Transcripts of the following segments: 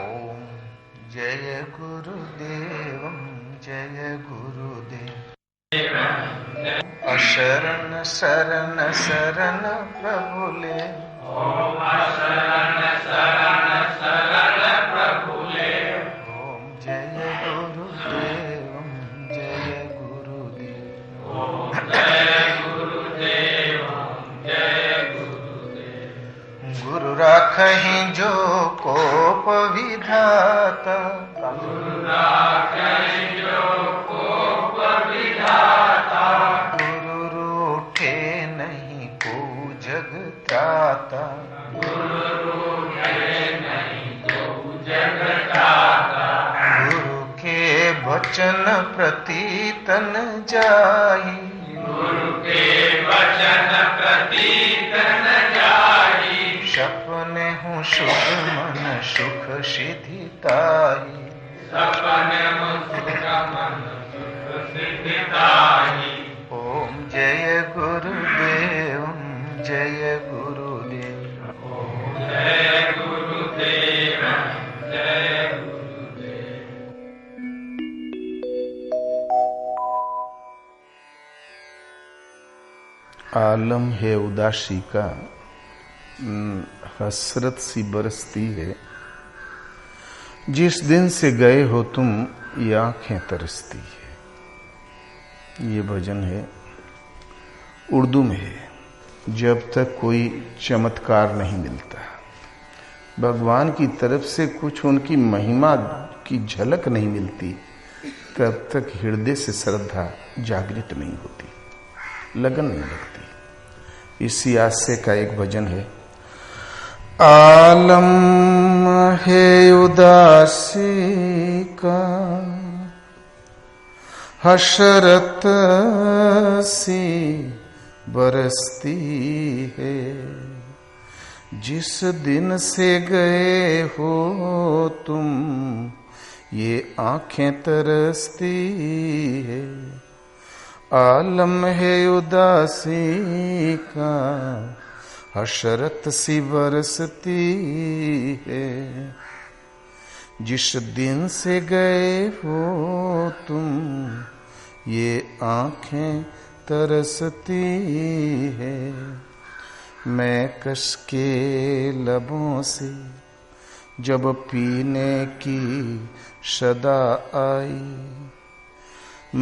ओम जय गुरुदेव जय गुरुदेव। अशरण शरण शरण प्रभुले। ओम अशरण शरण शरण प्रभुले। ओम जय गुरुदेव जय गुरुदेव। ओम जय गुरुदेव जय गुरुदेव। गुरु राखहि जो कोप विधाता। गुरु राखहि जो कोप विधाता। गुरु रूठे नहीं को जग त्राता। गुरु रूठे नहीं को जग त्राता। गुरु के वचन प्रति तन जाहि। गुरु के वचन प्रति तन जाहि। सपने हूँ सुख मन सुख सिद्धि ताहि। सपने हूँ सुख मन सुख सिद्धि ताहि। ओम जय गुरुदेव जय गुरुदेव। ओम जय गुरुदेव जय गुरुदेव। आलम है उदासी का, हसरत सी बरसती है। जिस दिन से गए हो तुम ये आंखें तरसती है। ये भजन है, उर्दू में है। जब तक कोई चमत्कार नहीं मिलता, भगवान की तरफ से कुछ उनकी महिमा की झलक नहीं मिलती, तब तक हृदय से श्रद्धा जागृत नहीं होती, लगन नहीं लगती। इसी आशय का एक भजन है। आलम है उदासी का, हशरत सी बरसती है। जिस दिन से गए हो तुम ये आंखें तरसती है। आलम है उदासी का, हशरत सी बरसती है। जिस दिन से गए हो तुम ये आंखें तरसती है। मैं कस के लबों से जब पीने की सदा आई।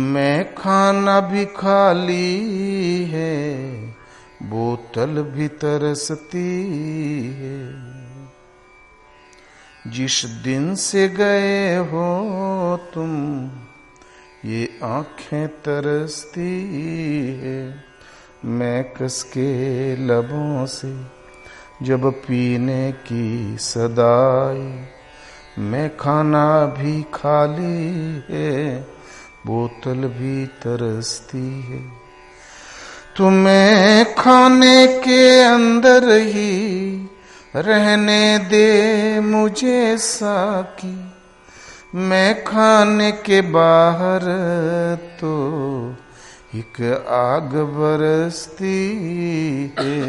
मैं खाना भी खा ली है, बोतल भी तरसती है। जिस दिन से गए हो तुम ये आंखें तरसती है। मैं कस के लबों से जब पीने की सदाई। मैं खाना भी खा ली है, बोतल भी तरसती है। तुम्हें खाने के अंदर ही रहने दे मुझे साकी। मैं खाने के बाहर तो एक आग बरसती है।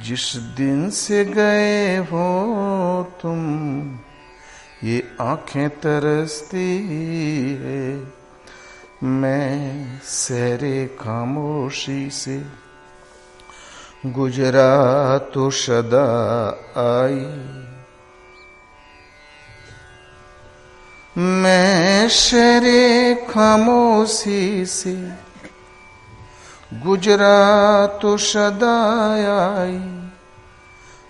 जिस दिन से गए हो तुम ये आंखें तरसती है। मैं सहरे खामोशी से गुजरा तो सदा आई। मैं सहरे खामोशी से गुजरा तो सदा आई।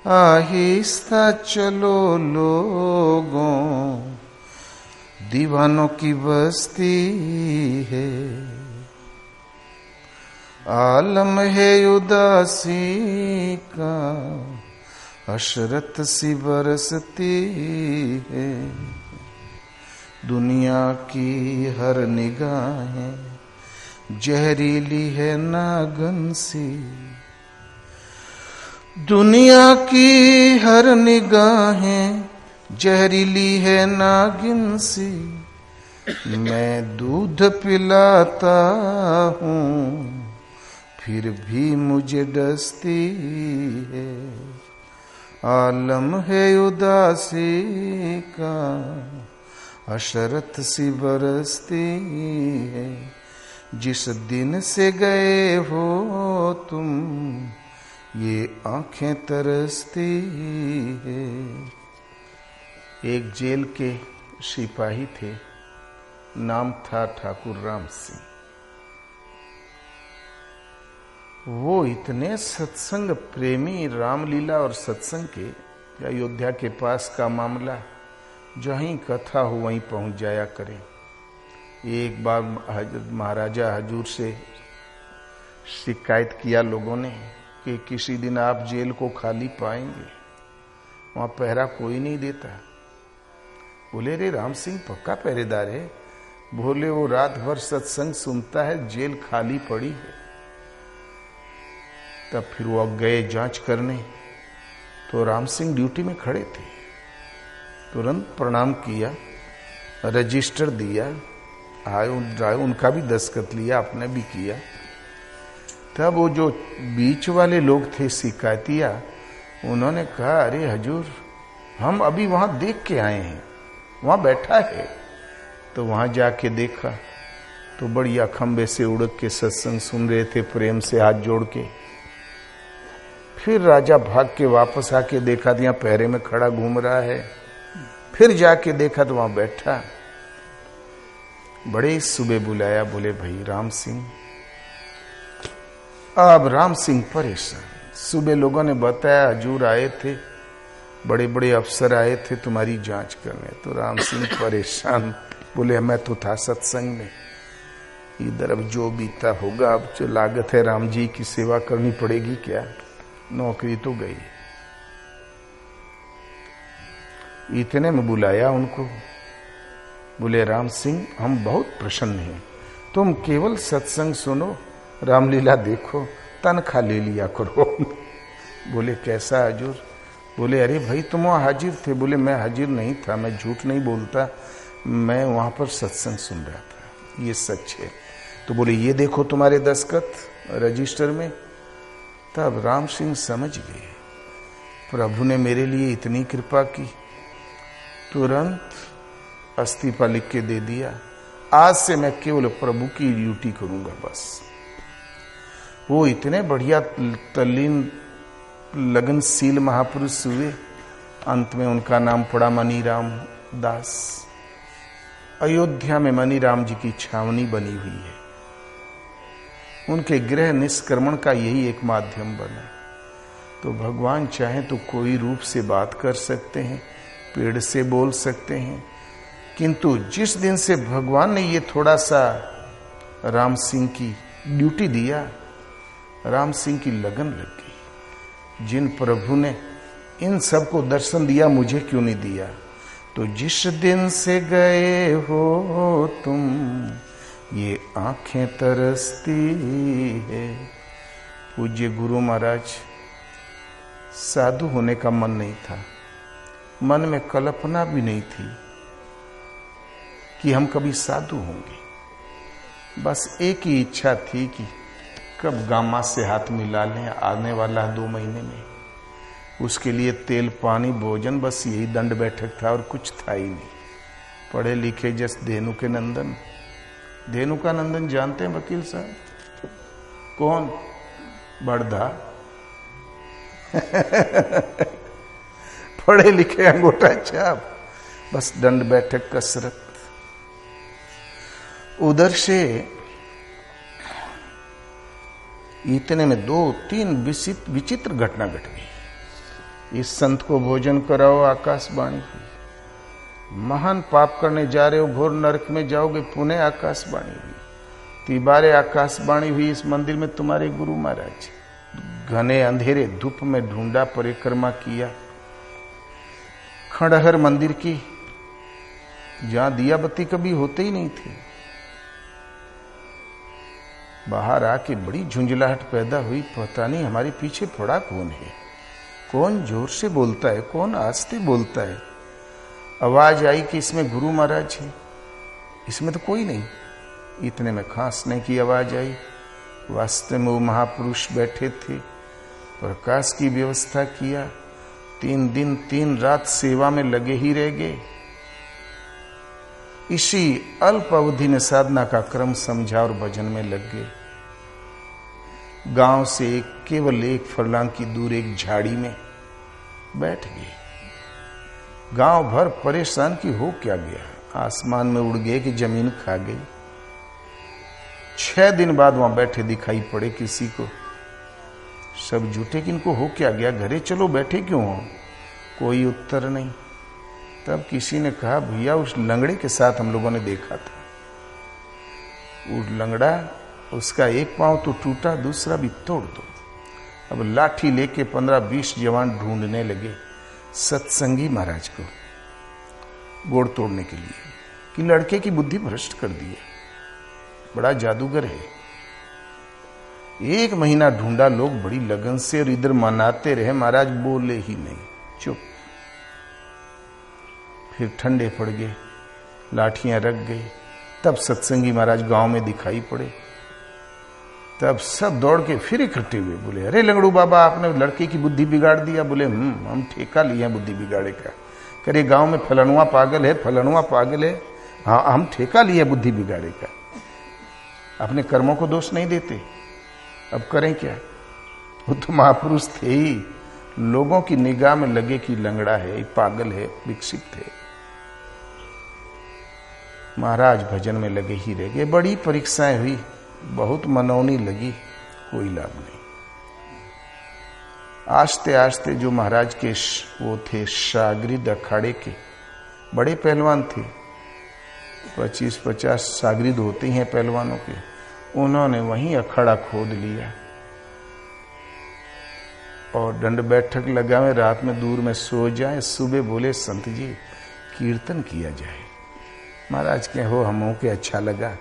आहिस्ता चलो लोगों, दीवानों की बस्ती है। आलम है उदासी का, हशरत सी बरसती है। दुनिया की हर निगाहें जहरीली है नागन सी। दुनिया की हर निगाहें जहरीली है नागिन सी। मैं दूध पिलाता हूँ फिर भी मुझे डसती है। आलम है उदासी का, अशरत सी बरसती है। जिस दिन से गए हो तुम, ये आंखें तरसती है। एक जेल के सिपाही थे, नाम था ठाकुर राम सिंह। वो इतने सत्संग प्रेमी, रामलीला और सत्संग के, अयोध्या के पास का मामला जहीं कथा हो वहीं पहुंच जाया करें। एक बार महाराजा हजूर से शिकायत किया लोगों ने कि किसी दिन आप जेल को खाली पाएंगे, वहां पहरा कोई नहीं देता। बोले रे राम सिंह पक्का पहरेदार है। बोले वो रात भर सत्संग सुनता है, जेल खाली पड़ी है। तब फिर वो गए जांच करने, तो राम सिंह ड्यूटी में खड़े थे। तुरंत प्रणाम किया, रजिस्टर दिया, आए उनका भी दस्तखत लिया, अपने भी किया। तब वो जो बीच वाले लोग थे शिकायतिया, उन्होंने कहा अरे हजूर हम अभी वहां देख के आए हैं, वहां बैठा है। तो वहां जाके देखा तो बढ़िया खंबे से उड़ के सत्संग सुन रहे थे, प्रेम से हाथ जोड़ के। फिर राजा भाग के वापस आके देखा तो यहाँ पहरे में खड़ा घूम रहा है। फिर जाके देखा तो वहां बैठा। बड़े सुबह बुलाया, बोले भाई राम सिंह। अब राम सिंह परेशान। सुबह लोगों ने बताया हजूर आए थे, बड़े बड़े अफसर आए थे तुम्हारी जांच करने। तो राम सिंह परेशान, बोले मैं तो था सत्संग में, इधर अब जो बीता होगा, अब जो लागत है राम जी की सेवा करनी पड़ेगी, क्या नौकरी तो गई। इतने में बुलाया उनको, बोले राम सिंह हम बहुत प्रसन्न हैं, तुम केवल सत्संग सुनो, रामलीला देखो, तनख्वाह ले लिया करो। बोले कैसा हजूर? बोले अरे भाई तुम वहां हाजिर थे। बोले मैं हाजिर नहीं था, मैं झूठ नहीं बोलता, मैं वहां पर सत्संग सुन रहा था, ये सच है। तो बोले ये देखो तुम्हारे दस्तखत रजिस्टर में। तब राम सिंह समझ गए प्रभु ने मेरे लिए इतनी कृपा की। तुरंत इस्तीफा लिख के दे दिया, आज से मैं केवल प्रभु की ड्यूटी करूंगा बस। वो इतने बढ़िया तल्लीन लगनशील महापुरुष हुए। अंत में उनका नाम पड़ा मनीराम दास। अयोध्या में मनीराम जी की छावनी बनी हुई है। उनके गृह निष्क्रमण का यही एक माध्यम बना। तो भगवान चाहे तो कोई रूप से बात कर सकते हैं, पेड़ से बोल सकते हैं, किंतु जिस दिन से भगवान ने ये थोड़ा सा राम सिंह की ड्यूटी दिया, राम सिंह की लगन लग गई। जिन प्रभु ने इन सबको दर्शन दिया, मुझे क्यों नहीं दिया? तो जिस दिन से गए हो तुम, ये आंखें तरसती है। पूज्य गुरु महाराज, साधु होने का मन नहीं था, मन में कल्पना भी नहीं थी कि हम कभी साधु होंगे। बस एक ही इच्छा थी कि कब गामा से हाथ मिला लें, आने वाला 2 महीने में। उसके लिए तेल पानी भोजन, बस यही दंड बैठक था और कुछ था ही नहीं। पढ़े लिखे जस धेनु के नंदन। धेनु का नंदन जानते हैं वकील साहब? कौन? बड़धा। पढ़े लिखे अंगूठा छाप, बस दंड बैठक कसरत। उधर से इतने में 2-3 विचित्र घटना घट गई। इस संत को भोजन कराओ, आकाशवाणी हुई। महान पाप करने जा रहे हो, घोर नरक में जाओगे, पुनः आकाशवाणी हुई। तिबारे आकाशवाणी हुई, इस मंदिर में तुम्हारे गुरु महाराज। घने अंधेरे धूप में ढूंढा, परिक्रमा किया खंडहर मंदिर की, जहां दिया बत्ती कभी होते ही नहीं थे। बाहर आके बड़ी झुंझलाहट पैदा हुई, पता नहीं हमारे पीछे पड़ा कौन है, कौन जोर से बोलता है, कौन आस्ते बोलता है। आवाज आई कि इसमें गुरु महाराज है, इसमें तो कोई नहीं। इतने में खांसने की आवाज आई। वास्तव में वो महापुरुष बैठे थे, प्रकाश की व्यवस्था किया, 3 दिन 3 रात सेवा में लगे ही रह गए। इसी अल्प अवधि में साधना का क्रम समझा और भजन में लग गए। गांव से केवल 1 फरलांग की दूर एक झाड़ी में बैठ गए। गांव भर परेशान कि हो क्या गया, आसमान में उड़ गए कि जमीन खा गई। 6 दिन बाद वहां बैठे दिखाई पड़े किसी को। सब जुटे कि इनको हो क्या गया, घरे चलो, बैठे क्यों हो? कोई उत्तर नहीं। तब किसी ने कहा, भैया उस लंगड़े के साथ हम लोगों ने देखा था। वो लंगड़ा, उसका एक पांव तो टूटा, दूसरा भी तोड़ दो। अब लाठी लेके 15-20 जवान ढूंढने लगे सत्संगी महाराज को गोड़ तोड़ने के लिए, कि लड़के की बुद्धि भ्रष्ट कर दी है, बड़ा जादूगर है। 1 महीना ढूंढा लोग बड़ी लगन से, और इधर मनाते रहे, महाराज बोले ही नहीं, चुप। फिर ठंडे पड़ गए, लाठियां रख गई। तब सत्संगी महाराज गांव में दिखाई पड़े। तब सब दौड़ के फिर इकट्ठे हुए, बोले, अरे लंगड़ू बाबा, आपने लड़के की बुद्धि बिगाड़ दिया। बोले, हम ठेका लिए बुद्धि बिगाड़े का। करे गांव में फलनुआ पागल है, फलनुआ पागल है। हाँ, हम ठेका लिए बुद्धि बिगाड़े का। अपने कर्मों को दोष नहीं देते, अब करें क्या? वो तो महापुरुष थे ही, लोगों की निगाह में लगे कि लंगड़ा है, पागल है, विक्षिप्त है। महाराज भजन में लगे ही रह गए। बड़ी परीक्षाएं हुई, बहुत मनौनी लगी, कोई लाभ नहीं। आस्ते आस्ते जो महाराज के वो थे शागिर्द अखाड़े के, बड़े पहलवान थे, 25-50 शागिर्द होते हैं पहलवानों के, उन्होंने वहीं अखाड़ा खोद लिया और दंड बैठक लगावे, रात में दूर में सो जाए। सुबह बोले, संत जी कीर्तन किया जाए। महाराज के हो, हमों के अच्छा लगा।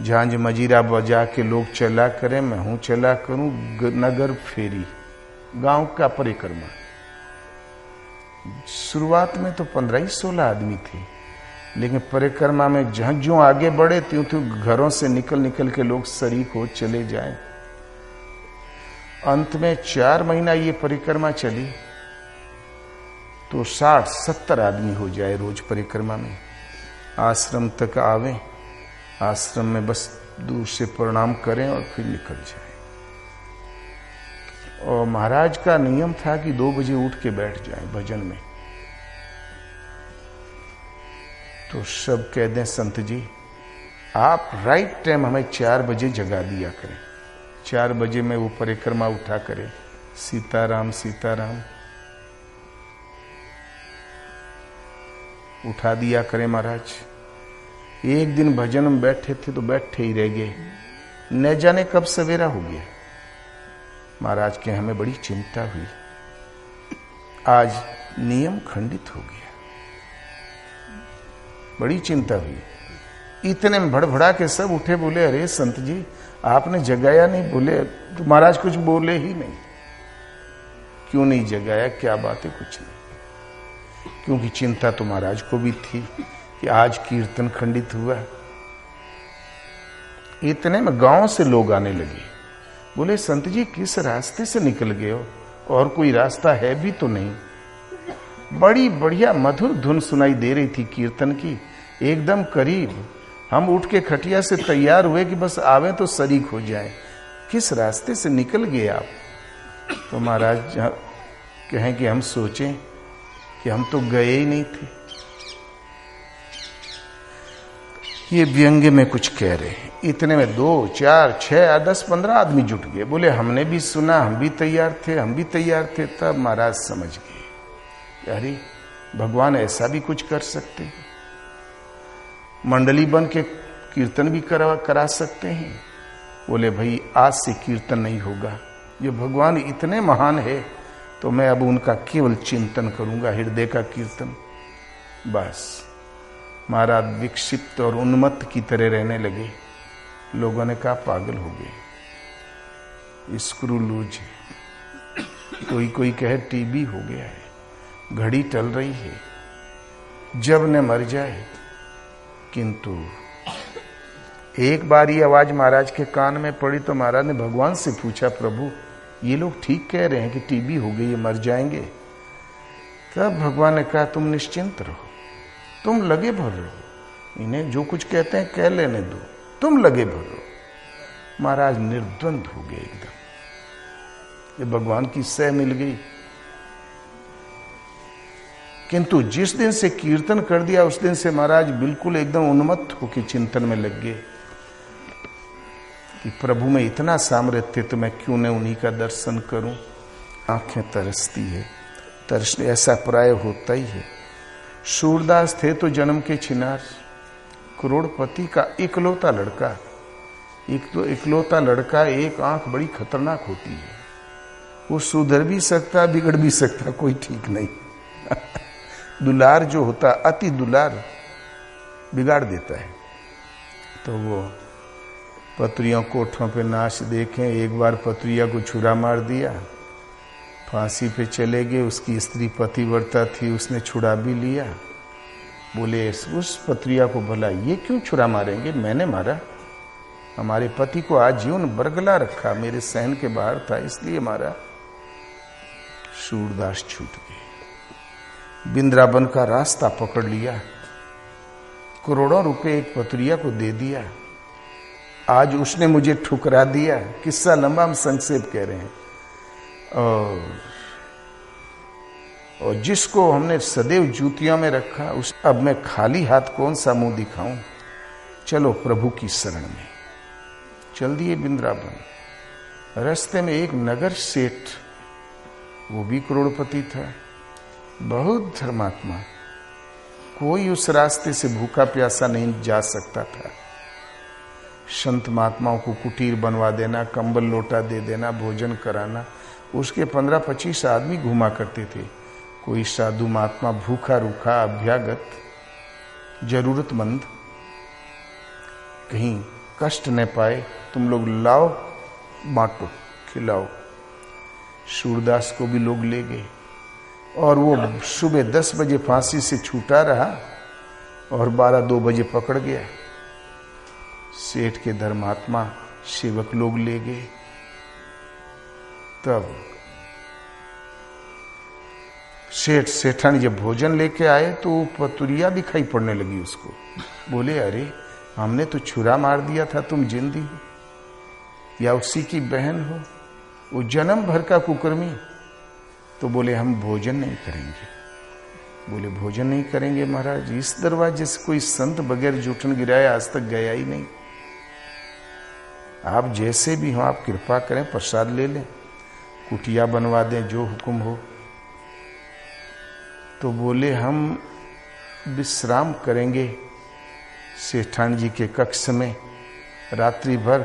झांझ मजीरा बजा के लोग चला करें, मैं हूं चला करूं नगर फेरी, गांव का परिक्रमा। शुरुआत में तो 15-16 आदमी थे, लेकिन परिक्रमा में जहां जो आगे बढ़े त्यों त्यों घरों से निकल निकल के लोग शरीक हो चले जाए। अंत में 4 महीना ये परिक्रमा चली तो 60-70 आदमी हो जाए रोज परिक्रमा में। आश्रम तक आवे, आश्रम में बस दूर से प्रणाम करें और फिर निकल जाए। और महाराज का नियम था कि 2 बजे उठ के बैठ जाए भजन में। तो सब कह दें, संत जी आप राइट टाइम हमें 4 बजे जगा दिया करें। 4 बजे में वो परिक्रमा उठा करे, सीताराम सीताराम उठा दिया करे महाराज। एक दिन भजन में बैठे थे तो बैठे ही रह गए, न जाने कब सवेरा हो गया। महाराज के हमें बड़ी चिंता हुई, आज नियम खंडित हो गया, बड़ी चिंता हुई। इतने में भड़भड़ा के सब उठे, बोले, अरे संत जी आपने जगाया नहीं। बोले, तो महाराज कुछ बोले ही नहीं। क्यों नहीं जगाया, क्या बात है? कुछ नहीं। क्योंकि चिंता तो महाराज को भी थी कि आज कीर्तन खंडित हुआ। इतने में गांव से लोग आने लगे, बोले, संत जी किस रास्ते से निकल गए हो, और कोई रास्ता है भी तो नहीं। बड़ी बढ़िया मधुर धुन सुनाई दे रही थी कीर्तन की, एकदम करीब। हम उठ के खटिया से तैयार हुए कि बस आवे तो शरीक हो जाए। किस रास्ते से निकल गए आप? तो महाराज कहें कि हम सोचें कि हम तो गए ही नहीं थे। ये व्यंग्य में कुछ कह रहे हैं। इतने में 2, 4, 6, 10, 15 आदमी जुट गए, बोले, हमने भी सुना, हम भी तैयार थे, हम भी तैयार थे। तब महाराज समझ गए, अरे भगवान ऐसा भी कुछ कर सकते हैं, मंडली बन के कीर्तन भी करा सकते हैं। बोले, भाई आज से कीर्तन नहीं होगा, ये भगवान इतने महान है तो मैं अब उनका केवल चिंतन करूंगा, हृदय का कीर्तन। बस महाराज विक्षिप्त और उन्मत्त की तरह रहने लगे। लोगों ने कहा पागल हो गए, स्क्रू लूज है, कोई कहे टीबी हो गया है, घड़ी टल रही है, जब न मर जाए। किंतु एक बार ये आवाज महाराज के कान में पड़ी तो महाराज ने भगवान से पूछा, प्रभु ये लोग ठीक कह रहे हैं कि टीबी हो गई, ये मर जाएंगे। तब भगवान ने कहा तुम निश्चिंत रहो, तुम लगे भर रहो, इन्हें जो कुछ कहते हैं कह लेने दो, तुम लगे भर रहो। महाराज निर्द्वंद हो गए एकदम, ये भगवान की सह मिल गई। किंतु जिस दिन से कीर्तन कर दिया उस दिन से महाराज बिल्कुल एकदम उन्मत्त होकर चिंतन में लग गए कि प्रभु में इतना सामर्थ्य तो मैं क्यों न उन्हीं का दर्शन करूं। आंखें तरसती है, तरस ऐसा प्राय होता ही है। सूरदास थे तो जन्म के छिनार, करोड़पति का इकलौता लड़का। इकलौता लड़का, एक आंख बड़ी खतरनाक होती है, वो सुधर भी सकता बिगड़ भी सकता, कोई ठीक नहीं। दुलार जो होता, अति दुलार बिगाड़ देता है। तो वो पत्रियों कोठों पे नाच देखें, एक बार पत्रिया को छुरा मार दिया, फांसी पे चले गए। उसकी स्त्री पतिव्रता थी, उसने छुड़ा भी लिया। बोले उस पत्रिया को भला ये क्यों छुरा मारेंगे, मैंने मारा, हमारे पति को आजीवन बरगला रखा, मेरे सहन के बाहर था इसलिए मारा। सूरदास छूट गए, वृंदावन का रास्ता पकड़ लिया, करोड़ों रुपए एक पत्रिया को दे दिया। आज उसने मुझे ठुकरा दिया। किस्सा लंबा, हम संक्षेप कह रहे हैं। और जिसको हमने सदैव जूतियों में रखा, उस अब मैं खाली हाथ कौन सा मुंह दिखाऊं। चलो प्रभु की शरण में चल दिए वृंदावन। रास्ते में एक नगर सेठ, वो भी करोड़पति था, बहुत धर्मात्मा, कोई उस रास्ते से भूखा प्यासा नहीं जा सकता था। संत महात्माओं को कुटीर बनवा देना, कंबल लोटा दे देना, भोजन कराना, उसके 15-25 आदमी घुमा करते थे। कोई साधु महात्मा भूखा रूखा अभ्यागत जरूरतमंद कहीं कष्ट न पाए, तुम लोग लाओ, बांटो, खिलाओ। सूरदास को भी लोग ले गए और वो सुबह 10 बजे फांसी से छूटा रहा और 12-2 बजे पकड़ गया। सेठ के धर्मात्मा सेवक लोग ले गए। तब सेठानी जब भोजन लेके आए तो पतुरिया दिखाई पड़ने लगी उसको। बोले अरे हमने तो छुरा मार दिया था, तुम जिंदी हो या उसी की बहन हो, वो जन्म भर का कुकर्मी। तो बोले हम भोजन नहीं करेंगे। बोले भोजन नहीं करेंगे महाराज, इस दरवाजे से कोई संत बगैर जूठन गिराए आज तक गया ही नहीं। आप जैसे भी हो आप कृपा करें, प्रसाद ले लें, कुटिया बनवा दें, जो हुक्म हो। तो बोले हम विश्राम करेंगे सेठान जी के कक्ष में रात्रि भर,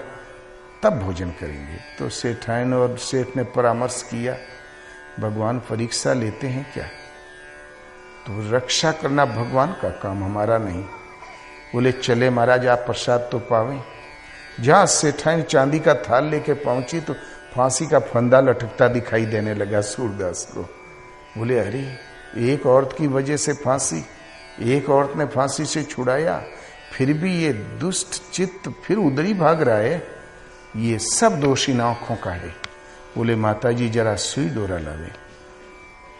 तब भोजन करेंगे। तो सेठान और सेठ ने परामर्श किया, भगवान परीक्षा लेते हैं क्या? तो रक्षा करना भगवान का काम, हमारा नहीं। बोले चले महाराज, आप प्रसाद तो पावें। जहां सेठान चांदी का थाल लेके पहुंची तो फांसी का फंदा लटकता दिखाई देने लगा सूरदास को। बोले अरे एक औरत की वजह से फांसी, एक औरत ने फांसी से छुड़ाया, फिर भी ये दुष्ट चित्त फिर उधर ही भाग रहा है, ये सब दोष इन आंखों का है। बोले माताजी जरा सुई डोरा लावे।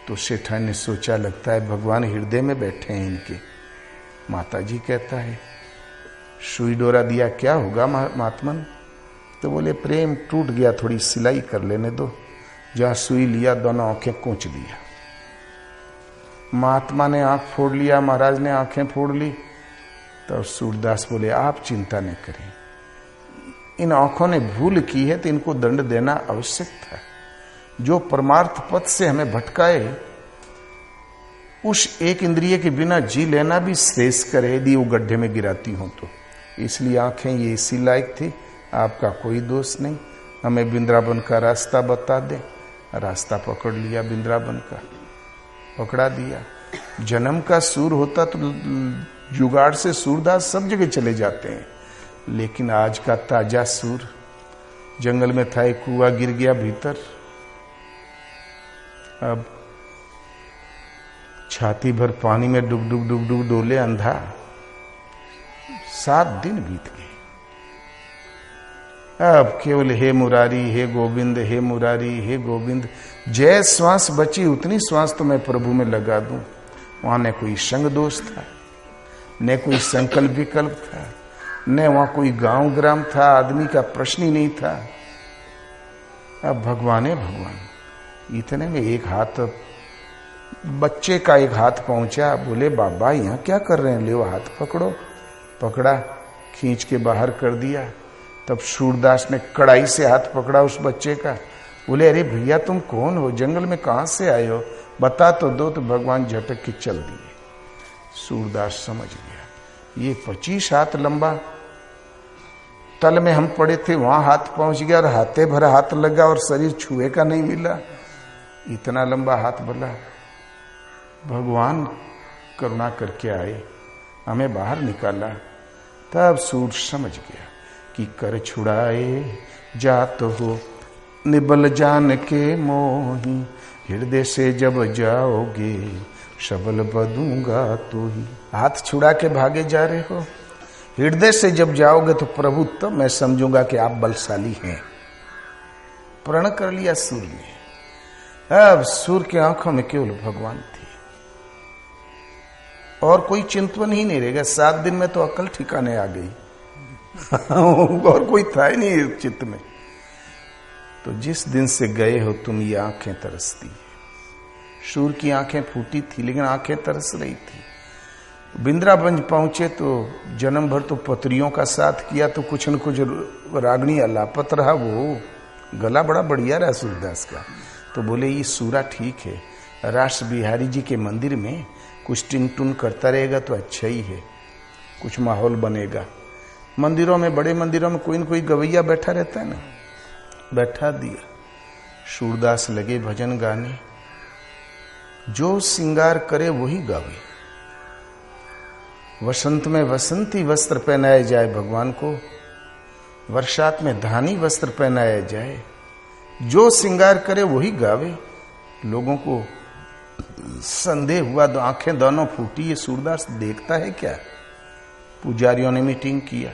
तो सेठान ने सोचा लगता है भगवान हृदय में बैठे हैं इनके। माताजी कहता है सुई डोरा दिया क्या होगा महात्मन? तो बोले प्रेम टूट गया, थोड़ी सिलाई कर लेने दो। जहां सुई लिया दोनों आंखें कोंच दिया। महात्मा ने आंख फोड़ लिया, महाराज ने आंखें फोड़ ली। तो सूरदास बोले आप चिंता न करें, इन आंखों ने भूल की है तो इनको दंड देना आवश्यक था। जो परमार्थ पथ से हमें भटकाए, उस एक इंद्रिय के बिना जी लेना भी श्रेष्ठ करे यदि वो गड्ढे में गिराती हो तो। इसलिए आंखें ये इसी लायक थी, आपका कोई दोष नहीं। हमें वृंदावन का रास्ता बता दे। रास्ता पकड़ लिया, वृंदावन का पकड़ा दिया। जन्म का सूर होता तो जुगाड़ से सूरदास सब जगह चले जाते हैं, लेकिन आज का ताजा सूर जंगल में था, एक कुआं गिर गया भीतर। अब छाती भर पानी में डुब डुब डुब डुब डोले अंधा। 7 दिन बीत गए। अब केवल हे मुरारी हे गोविंद, हे मुरारी हे गोविंद, जय श्वास बची उतनी श्वास तो मैं प्रभु में लगा दूं। वहां न कोई संग दोष था, न कोई संकल्प विकल्प था, न वहां कोई गांव ग्राम था, आदमी का प्रश्न ही नहीं था। अब भगवान है भगवान। इतने में एक हाथ, बच्चे का एक हाथ पहुंचा। बोले बाबा यहाँ क्या कर रहे हैं, ले वो हाथ पकड़ो। पकड़ा, खींच के बाहर कर दिया। तब सूरदास ने कड़ाई से हाथ पकड़ा उस बच्चे का। बोले अरे भैया तुम कौन हो, जंगल में कहां से आए हो, बता तो दो। तो भगवान झटक के चल दिए। सूरदास समझ गया ये 25 हाथ लंबा, तल में हम पड़े थे वहां हाथ पहुंच गया और हाथे भरा हाथ लगा और शरीर छुए का नहीं मिला। इतना लंबा हाथ भला। भगवान करुणा करके आए, हमें बाहर निकाला। तब सूर समझ गया कि कर छुड़ाए जात हो निबल जान के मोही, हृदय से जब जाओगे सबल बदूंगा तो ही। हाथ छुड़ा के भागे जा रहे हो, हृदय से जब जाओगे तो प्रभु तब मैं समझूंगा कि आप बलशाली हैं। प्रण कर लिया सूर ने। अब सूर की आंखों में केवल भगवान थी और कोई चिंतन ही नहीं रहेगा। 7 दिन में तो अकल ठिकाने आ गई और कोई था ही नहीं चित्त में। तो जिस दिन से गए हो तुम, ये आंखें तरसती है। सूर की आंखें फूटी थी लेकिन आंखें तरस रही थी। बिंद्रावन पहुंचे तो जन्म भर तो पत्रियों का साथ किया, तो कुछ न कुछ रागनी अलापत रहा। वो गला बड़ा बढ़िया रहा सूरदास का। तो बोले ये सूरा ठीक है, रास बिहारी जी के मंदिर में कुछ टिन टुन करता रहेगा तो अच्छा ही है, कुछ माहौल बनेगा। मंदिरों में, बड़े मंदिरों में कोई न कोई गवैया बैठा रहता है ना, बैठा दिया। सूरदास लगे भजन गाने। जो श्रृंगार करे वही गावे। वसंत में वसंती वस्त्र पहनाए जाए भगवान को, वर्षात में धानी वस्त्र पहनाया जाए। जो श्रृंगार करे वही गावे। लोगों को संदेह हुआ, तो आंखें दोनों फूटी। ये सूरदास देखता है क्या? पुजारियों ने मीटिंग किया,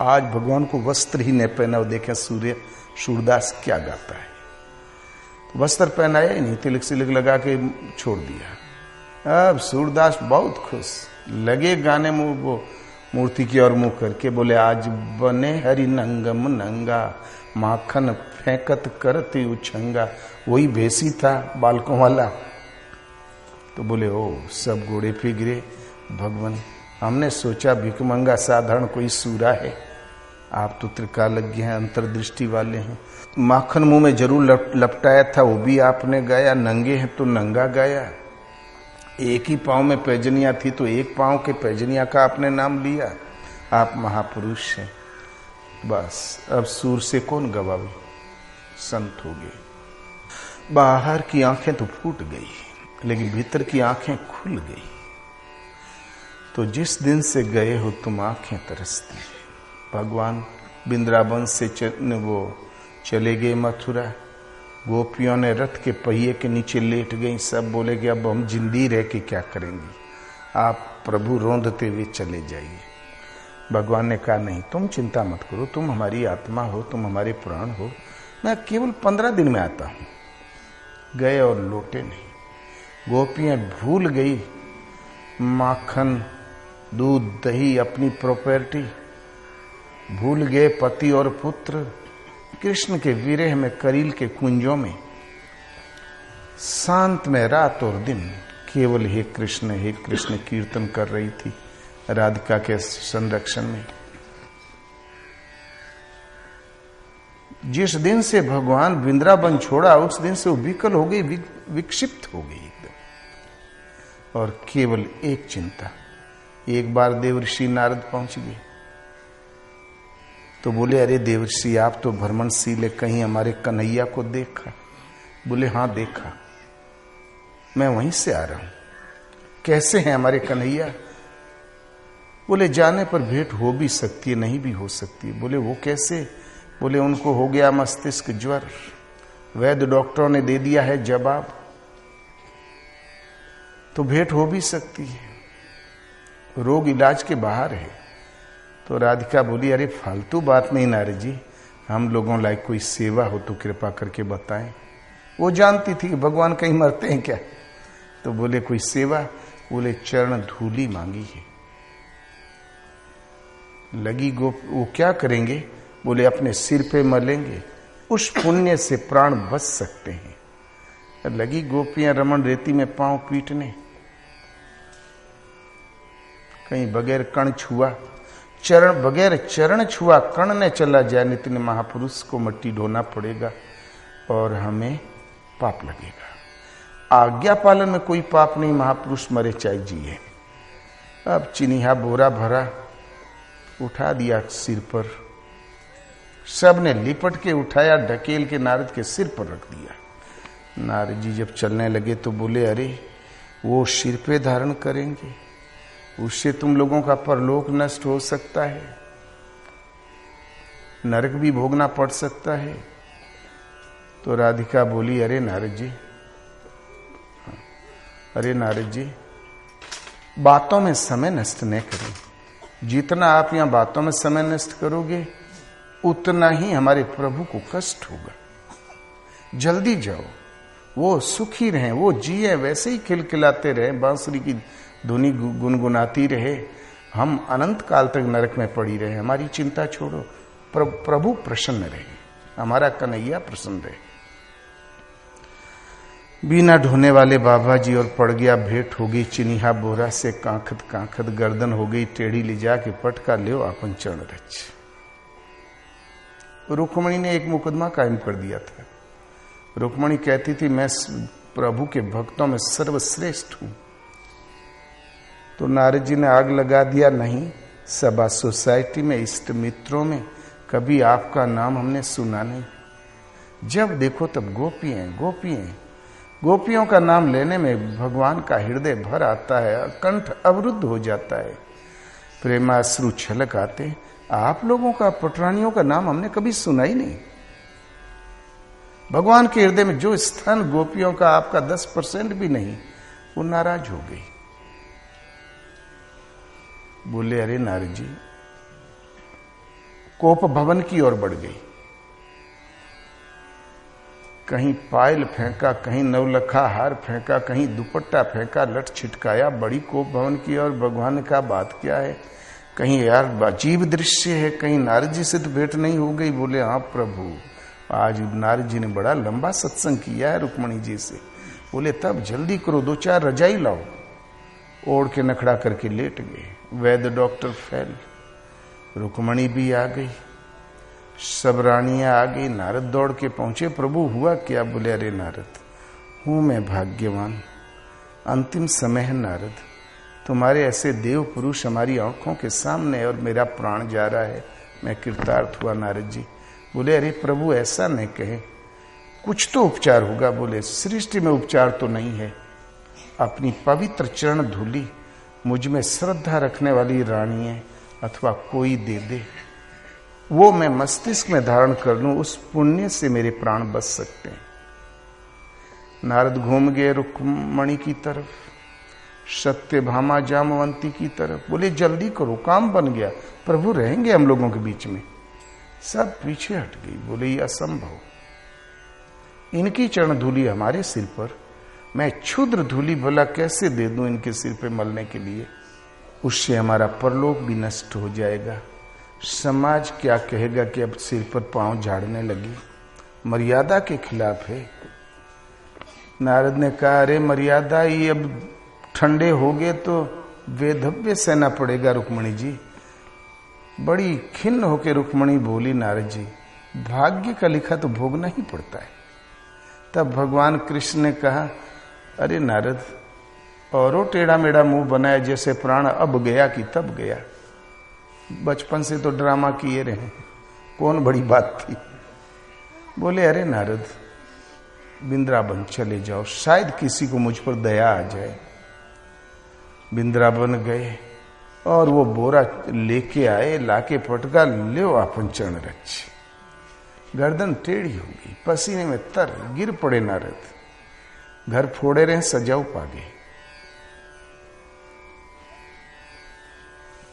आज भगवान को वस्त्र ही नहीं पहना, देखें सूरदास क्या गाता है। तो वस्त्र पहनाया ही नहीं, तिलक सिलक लगा के छोड़ दिया। अब सूरदास बहुत खुश, लगे गाने में। वो मूर्ति की ओर मुंह करके बोले आज बने हरि नंगम नंगा, माखन फेंकत करती उछंगा। वही भेसी था बालकों वाला। तो बोले ओ सब घोड़े पे गिरे। भगवान हमने सोचा भिकमंगा साधारण कोई सूरा है, आप तो त्रिकालज्ञ हैं, अंतर्दृष्टि वाले हैं। माखन मुंह में जरूर लपटाया था, वो भी आपने गाया। नंगे हैं तो नंगा गाया। एक ही पांव में पैजनिया थी तो एक पांव के पैजनिया का आपने नाम लिया। आप महापुरुष हैं। बस अब सूर से कौन गवावे, संत हो गए। बाहर की आंखें तो फूट गई लेकिन भीतर की आंखें खुल गई। तो जिस दिन से गए हो तुम, आंखें तरसती है। भगवान बिंद्रावन से वो चले गए मथुरा। गोपियों ने रथ के पहिए के नीचे लेट गई। सब बोले कि अब हम जिंदी रह के क्या करेंगी, आप प्रभु रोंदते हुए चले जाइए। भगवान ने कहा नहीं, तुम चिंता मत करो, तुम हमारी आत्मा हो, तुम हमारे प्राण हो, मैं केवल 15 दिन में आता हूं। गए और लौटे नहीं। गोपियां भूल गई माखन, दूध, दही, अपनी प्रॉपर्टी। भूल गए पति और पुत्र। कृष्ण के विरह में, करील के कुंजों में, शांत में रात और दिन केवल हे कृष्ण कीर्तन कर रही थी राधिका के संरक्षण में। जिस दिन से भगवान वृंदावन छोड़ा उस दिन से वो विकल हो गई, विक्षिप्त हो गई एकदम। और केवल एक चिंता। एक बार देवर्षि नारद पहुंच गए तो बोले अरे देवर्षि आप तो भ्रमणशील है, कहीं हमारे कन्हैया को देखा? बोले हाँ देखा, मैं वहीं से आ रहा हूं। कैसे हैं हमारे कन्हैया? बोले जाने पर भेंट हो भी सकती है, नहीं भी हो सकती है। बोले वो कैसे? बोले उनको हो गया मस्तिष्क ज्वर, वैद्य डॉक्टरों ने दे दिया है जवाब, तो भेंट हो भी सकती है। रोग इलाज के बाहर है। तो राधिका बोली, अरे फालतू बात नहीं नारद जी, हम लोगों लायक कोई सेवा हो तो कृपा करके बताएं। वो जानती थी कि भगवान कहीं मरते हैं क्या। तो बोले कोई सेवा? बोले चरण धूली मांगी है। लगी गोप, वो क्या करेंगे? बोले अपने सिर पे मलेंगे, उस पुण्य से प्राण बच सकते हैं। लगी गोपियां रमण रेती में पांव पीटने, कहीं बगैर कण छुआ, चरण बगैर चरण छुआ कण ने चला जाए, नितिन महापुरुष को मट्टी ढोना पड़ेगा और हमें पाप लगेगा। आज्ञा पालन में कोई पाप नहीं, महापुरुष मरे चाहे जिए। अब चिनिहा बोरा भरा उठा दिया सिर पर, सब ने लिपट के उठाया, ढकेल के नारद के सिर पर रख दिया। नारद जी जब चलने लगे तो बोले, अरे वो सिर पे धारण करेंगे, उससे तुम लोगों का परलोक नष्ट हो सकता है, नरक भी भोगना पड़ सकता है। तो राधिका बोली, अरे नारद जी बातों में समय नष्ट न करें। जितना आप यहां बातों में समय नष्ट करोगे उतना ही हमारे प्रभु को कष्ट होगा। जल्दी जाओ, वो सुखी रहें, वो जिए वैसे ही खिलखिलाते रहे, बांसुरी की धुनी गुनगुनाती रहे, हम अनंत काल तक नरक में पड़ी रहे। हमारी चिंता छोड़ो, प्रभु प्रसन्न रहे, हमारा कन्हैया प्रसन्न रहे। बिना ढोने वाले बाबा जी और पड़ गया, भेंट हो गई चिनिहा बोरा से, कांखत कांखत गर्दन हो गई टेढ़ी, ले जाके पटका लियो अपन चरण रच। रुक्मणी ने एक मुकदमा कायम कर दिया था। रुक्मणी कहती थी मैं प्रभु के भक्तों में सर्वश्रेष्ठ हूं। तो नारद जी ने आग लगा दिया, नहीं, सभा सोसाइटी में, इष्ट मित्रों में कभी आपका नाम हमने सुना नहीं। जब देखो तब गोपियां। गोपियों का नाम लेने में भगवान का हृदय भर आता है, कंठ अवरुद्ध हो जाता है, प्रेमाश्रु छलक आते। आप लोगों का, पटरानियों का नाम हमने कभी सुना ही नहीं। भगवान के हृदय में जो स्थान गोपियों का आपका 10% भी नहीं, वो नाराज हो गई। बोले, अरे नारद जी, कोप भवन की ओर बढ़ गई। कहीं पायल फेंका, कहीं नवलखा हार फेंका, कहीं दुपट्टा फेंका, लट छिटकाया, बड़ी कोप भवन की ओर। भगवान ने कहा बात क्या है? कहीं यार अजीब दृश्य है, कहीं नारद जी से तो भेंट नहीं हो गई? बोले हाँ प्रभु, आज नारद जी ने बड़ा लंबा सत्संग किया है रुक्मणी जी से। बोले तब जल्दी करो, 2-4 रजाई लाओ। ओढ़ के नखड़ा करके लेट गए। वैद्य डॉक्टर फैल, रुक्मणी भी आ गई, सब रानियां आ गई। नारद दौड़ के पहुंचे, प्रभु हुआ क्या? बोले अरे नारद, हूं मैं भाग्यवान, अंतिम समय है नारद, तुम्हारे ऐसे देव पुरुष हमारी आंखों के सामने और मेरा प्राण जा रहा है, मैं कृतार्थ हुआ नारद जी। बोले अरे प्रभु ऐसा नहीं कहे, कुछ तो उपचार होगा। बोले सृष्टि में उपचार तो नहीं है, अपनी पवित्र चरण धूली मुझ में श्रद्धा रखने वाली रानी है अथवा कोई दे दे, वो मैं मस्तिष्क में धारण कर लूं, उस पुण्य से मेरे प्राण बच सकते हैं। नारद घूम गए रुक्मणी की तरफ, सत्यभामा जामवंती की तरफ। बोले जल्दी करो, काम बन गया, प्रभु रहेंगे हम लोगों के बीच में। सब पीछे हट गई। बोले ये असंभव, इनकी चरण धूली हमारे सिर पर, मैं क्षुद्र धूली भला कैसे दे दूं इनके सिर पे मलने के लिए? उससे हमारा परलोक भी नष्ट हो जाएगा। समाज क्या कहेगा कि अब सिर पर पांव झाड़ने लगी, मर्यादा के खिलाफ है। नारद ने कहा अरे मर्यादा ही अब ठंडे हो गए तो वेधव्य सहना पड़ेगा रुक्मणी जी। बड़ी खिन्न होकर रुक्मणी बोली नारद जी, भाग्य का लिखा तो भोगना ही पड़ता है। तब भगवान कृष्ण ने कहा अरे नारद, औरों टेढ़ा मेढ़ा मुंह बनाया जैसे प्राण अब गया कि तब गया। बचपन से तो ड्रामा किए रहे, कौन बड़ी बात थी। बोले अरे नारद, वृंदावन चले जाओ, शायद किसी को मुझ पर दया आ जाए। वृंदावन गए और वो बोरा लेके आए, लाके पटका, ले आपन चरण रच। गर्दन टेढ़ी हो गई, पसीने में तर गिर पड़े नारद। घर फोड़े रहे, सजाऊ पागे।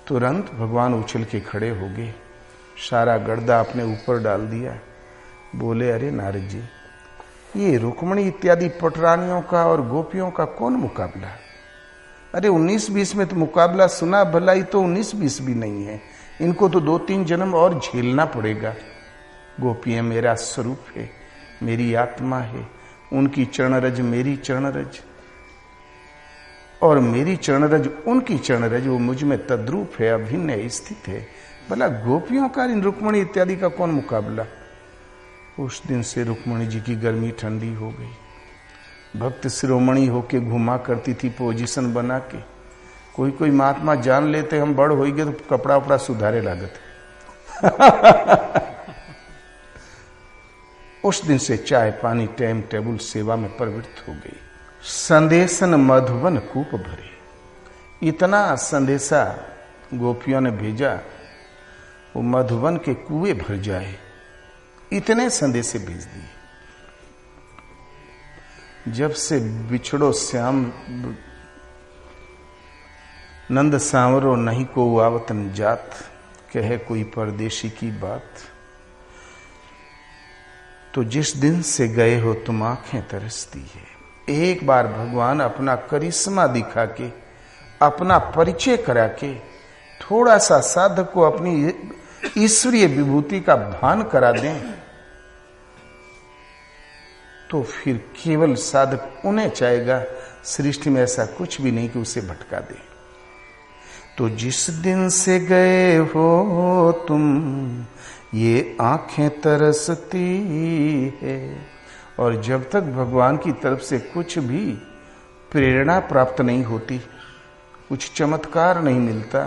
तुरंत भगवान उछल के खड़े हो गए, सारा गर्दा अपने ऊपर डाल दिया। बोले, अरे नारद जी, ये रुक्मिणी इत्यादि पटरानियों का और गोपियों का कौन मुकाबला? अरे 19-20 में तो मुकाबला सुना, भलाई तो 19-20 भी नहीं है, इनको तो 2-3 जन्म और झेलना पड़ेगा। गोपियां मेरा स्वरूप है, मेरी आत्मा है, उनकी चरणरज मेरी चरणरज और मेरी चरणरज उनकी चरणरज, वो मुझ में तद्रूप है, अभिन्न है, स्थित है। भला गोपियों का इन रुक्मिणी इत्यादि का कौन मुकाबला? उस दिन से रुक्मिणी जी की गर्मी ठंडी हो गई। भक्त शिरोमणि होके घुमा करती थी पोजीशन बना के। कोई कोई महात्मा जान लेते हम बड़ हो गए तो कपड़ा उपड़ा सुधारे लागत। उस दिन से चाय पानी टाइम टेबल सेवा में प्रवृत्त हो गई। संदेशन मधुबन कूप भरे, इतना संदेशा गोपियों ने भेजा वो मधुबन के कुएं भर जाए, इतने संदेशे भेज दिए। जब से बिछड़ो श्याम नंद सांवरो नहीं को आवतन जात, कहे कोई परदेशी की बात। तो जिस दिन से गए हो तुम आंखें तरसती है। एक बार भगवान अपना करिश्मा दिखा के, अपना परिचय करा के, थोड़ा सा साधक को अपनी ईश्वरीय विभूति का भान करा दें, तो फिर केवल साधक उन्हें चाहेगा। सृष्टि में ऐसा कुछ भी नहीं कि उसे भटका दे। तो जिस दिन से गए हो तुम ये आंखें तरसती है। और जब तक भगवान की तरफ से कुछ भी प्रेरणा प्राप्त नहीं होती, कुछ चमत्कार नहीं मिलता,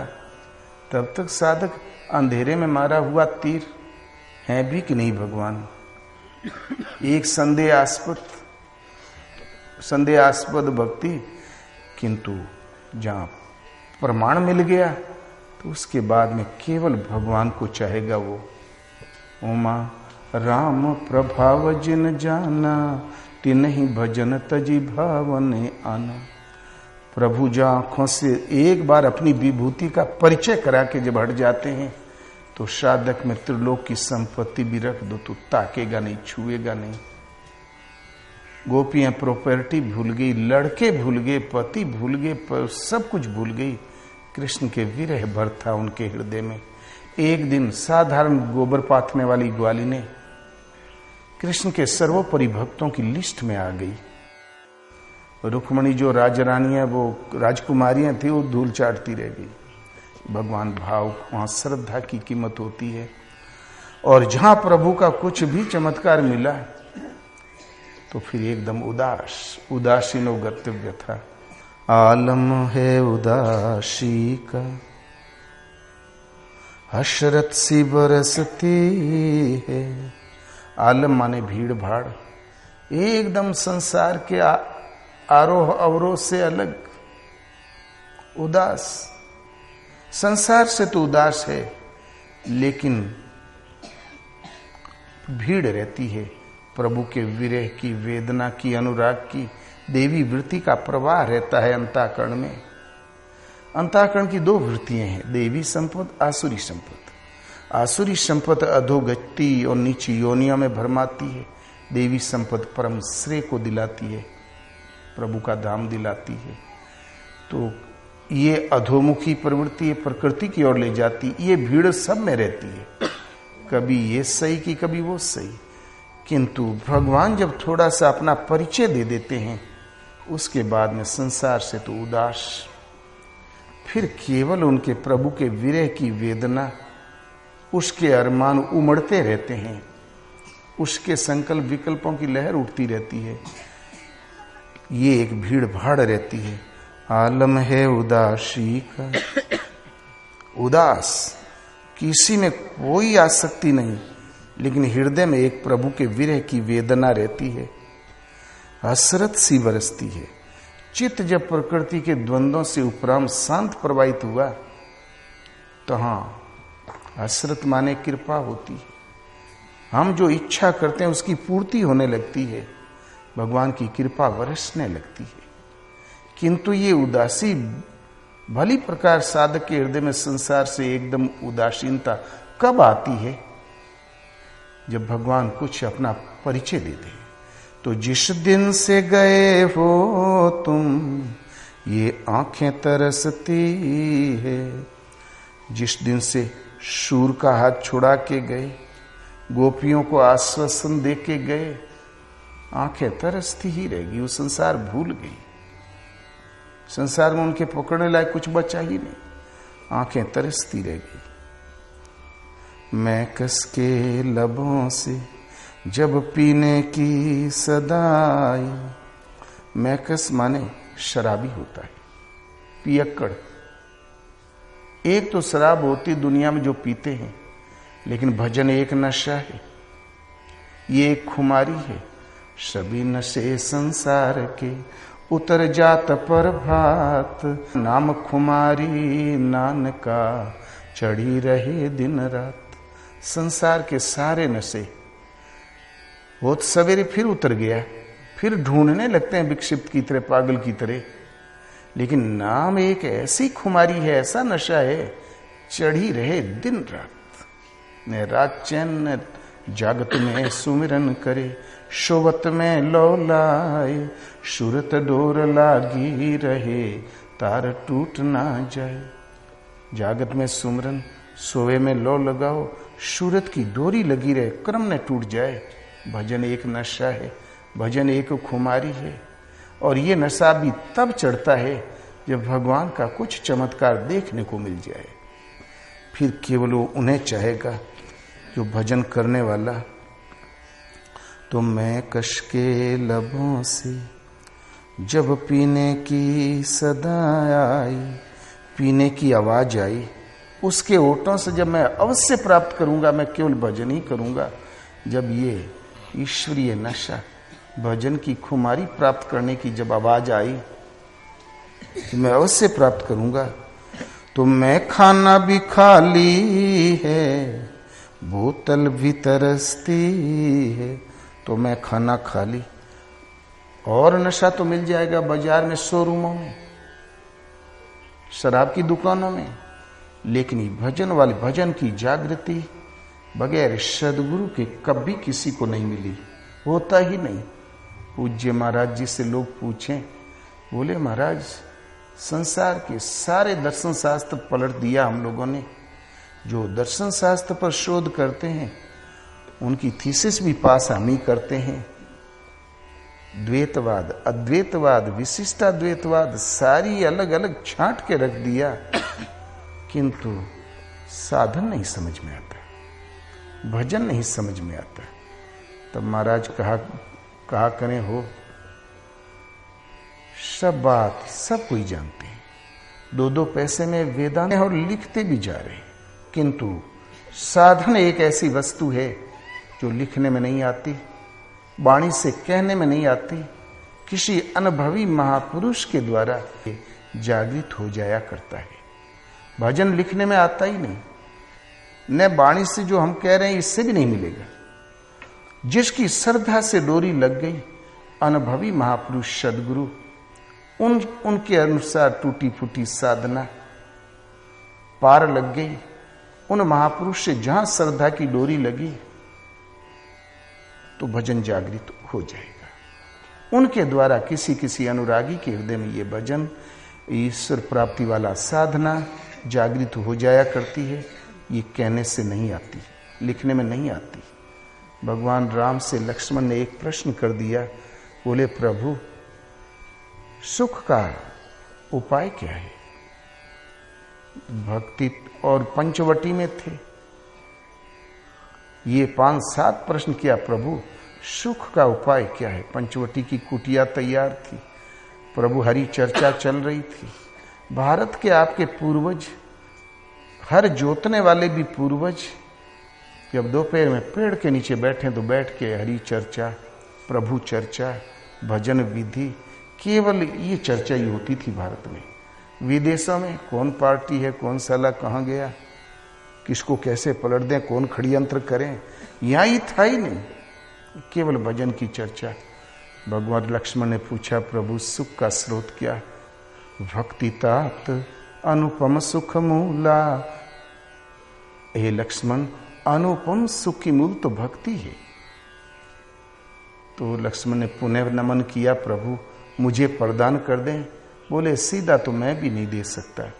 तब तक साधक अंधेरे में मारा हुआ तीर है भी कि नहीं भगवान। एक संदेहास्पद भक्ति, किंतु जहां प्रमाण मिल गया तो उसके बाद में केवल भगवान को चाहेगा वो। उमा राम प्रभाव जिन जाना, तिन्हि भजन तजी भावने आना। प्रभु जो आंखों से एक बार अपनी विभूति का परिचय करा के जब हट जाते हैं, तो साधक में त्रिलोक की संपत्ति भी रख दो तो ताकेगा नहीं, छुएगा नहीं। गोपियां प्रॉपर्टी भूल गई, लड़के भूल गए, पति भूल गए, सब कुछ भूल गई। कृष्ण के विरह भर था उनके हृदय में। एक दिन साधारण गोबर पाथने वाली ग्वाली ने कृष्ण के सर्वोपरि भक्तों की लिस्ट में आ गई। रुक्मिणी जो राजरानियां, वो राजकुमारियां थी, वो धूल चाटती रह गई। भगवान भाव, वहां श्रद्धा की कीमत होती है। और जहां प्रभु का कुछ भी चमत्कार मिला तो फिर एकदम उदासीनो गतव्य था। आलम है उदासी का, हशरत सी बरसती है। आलम माने भीड़ भाड़, एकदम संसार के आरोह अवरोह से अलग, उदास। संसार से तो उदास है, लेकिन भीड़ रहती है प्रभु के विरह की, वेदना की, अनुराग की, देवी वृत्ति का प्रवाह रहता है अंतःकरण में। अंतःकरण की दो वृत्तियां हैं, देवी संपद, आसुरी संपद। आसुरी संपद अधोगति और नीची योनियों में भरमाती है। देवी संपद परम श्रेय को दिलाती है, प्रभु का धाम दिलाती है। तो ये अधोमुखी प्रवृत्ति प्रकृति की ओर ले जाती। ये भीड़ सब में रहती है, कभी ये सही की कभी वो सही। किंतु भगवान जब थोड़ा सा अपना परिचय दे देते हैं, उसके बाद में संसार से तो उदास, फिर केवल उनके प्रभु के विरह की वेदना, उसके अरमान उमड़ते रहते हैं, उसके संकल्प विकल्पों की लहर उठती रहती है। ये एक भीड़ भाड़ रहती है। आलम है उदासी का, उदास, किसी में कोई आसक्ति नहीं, लेकिन हृदय में एक प्रभु के विरह की वेदना रहती है। हसरत सी बरसती है। चित्त जब प्रकृति के द्वंद्वों से उपरांत शांत प्रवाहित हुआ, तो हाँ, हसरत माने कृपा होती है। हम जो इच्छा करते हैं उसकी पूर्ति होने लगती है, भगवान की कृपा बरसने लगती है। किंतु ये उदासी भली प्रकार साधक के हृदय में संसार से एकदम उदासीनता कब आती है? जब भगवान कुछ अपना परिचय दे दे। तो जिस दिन से गए हो तुम ये आंखें तरसती है, जिस दिन से शूर का हाथ छुड़ा के गए, गोपियों को आश्वासन दे के गए, आंखें तरसती ही रहेगी। वो संसार भूल गई, संसार में उनके पकड़ने लायक कुछ बचा ही नहीं, आंखें तरसती रहेगी। मैं कस के लबों से जब पीने की सदाई, मैं कस माने शराबी होता है, पियक्कड़। एक तो शराब होती दुनिया में जो पीते हैं, लेकिन भजन एक नशा है, ये एक खुमारी है। सभी नशे संसार के उतर जात पर भात, नाम खुमारी नानका चढ़ी रहे दिन रात। संसार के सारे नशे बहुत सवेरे फिर उतर गया, फिर ढूंढने लगते हैं विक्षिप्त की तरह, पागल की तरह। लेकिन नाम एक ऐसी खुमारी है, ऐसा नशा है, चढ़ी रहे दिन रात। न रात चैन न जागत में सुमिरन करे, शोभत में लौलाए, सूरत डोर लागी रहे, तार टूट ना जाए। जागत में सुमरन, सोवे में लो लगाओ, सूरत की डोरी लगी रहे, क्रम न टूट जाए। भजन एक नशा है, भजन एक खुमारी है। और ये नशा भी तब चढ़ता है जब भगवान का कुछ चमत्कार देखने को मिल जाए। फिर केवल वो उन्हें चाहेगा जो भजन करने वाला। तो मैं कश के लबों से जब पीने की सदा आई, पीने की आवाज आई, उसके ओठों से जब मैं अवश्य प्राप्त करूंगा, मैं केवल भजन ही करूंगा। जब ये ईश्वरीय नशा, भजन की खुमारी प्राप्त करने की जब आवाज आई, तो मैं अवश्य प्राप्त करूंगा। तो मैं खाना भी खाली है, बोतल भी तरसती है। तो मैं खाना खाली, और नशा तो मिल जाएगा बाजार में, शोरूमों में, शराब की दुकानों में। लेकिन ये भजन वाली, भजन की जागृति बगैर सदगुरु के कभी किसी को नहीं मिली, होता ही नहीं। पूज्य महाराज जी से लोग पूछें, बोले महाराज संसार के सारे दर्शन शास्त्र पलट दिया हम लोगों ने। जो दर्शन शास्त्र पर शोध करते हैं उनकी थीसिस भी पास हम ही करते हैं। द्वैतवाद, अद्वैतवाद, विशिष्टाद्वैतवाद सारी अलग अलग छांट के रख दिया, किंतु साधन नहीं समझ में आता, भजन नहीं समझ में आता। तब महाराज कहा करें हो, सब बात सब कोई जानते हैं, 2-2 पैसे में वेदांत और लिखते भी जा रहे हैं, किंतु साधन एक ऐसी वस्तु है जो लिखने में नहीं आती, वाणी से कहने में नहीं आती, किसी अनुभवी महापुरुष के द्वारा जागृत हो जाया करता है। भजन लिखने में आता ही नहीं, न वाणी से जो हम कह रहे हैं इससे भी नहीं मिलेगा। जिसकी श्रद्धा से डोरी लग गई, अनुभवी महापुरुष सदगुरु, उनके अनुसार टूटी फूटी साधना पार लग गई, उन महापुरुष से जहां श्रद्धा की डोरी लगी तो भजन जागृत हो जाएगा। उनके द्वारा किसी किसी अनुरागी के हृदय में ये भजन, ईश्वर प्राप्ति वाला साधना जागृत हो जाया करती है। ये कहने से नहीं आती, लिखने में नहीं आती। भगवान राम से लक्ष्मण ने एक प्रश्न कर दिया, बोले प्रभु सुख का उपाय क्या है? भक्ति और पंचवटी में थे, ये 5-7 प्रश्न किया, प्रभु सुख का उपाय क्या है? पंचवटी की कुटिया तैयार थी, प्रभु हरि चर्चा चल रही थी। भारत के आपके पूर्वज, हर जोतने वाले भी पूर्वज, जब दोपहर में पेड़ के नीचे बैठे तो बैठ के हरि चर्चा, प्रभु चर्चा, भजन विधि, केवल ये चर्चा ही होती थी भारत में। विदेशों में कौन पार्टी है, कौन साला कहाँ गया, किसको कैसे पलट दें, कौन खड़ियंत्र करें, यहाँ ही था ही नहीं, केवल भजन की चर्चा। भगवान लक्ष्मण ने पूछा, प्रभु सुख का स्रोत क्या? भक्ति तात अनुपम सुख मूला। हे लक्ष्मण, अनुपम सुख की मूल तो भक्ति है। तो लक्ष्मण ने पुनः नमन किया, प्रभु मुझे प्रदान कर दें। बोले सीधा तो मैं भी नहीं दे सकता,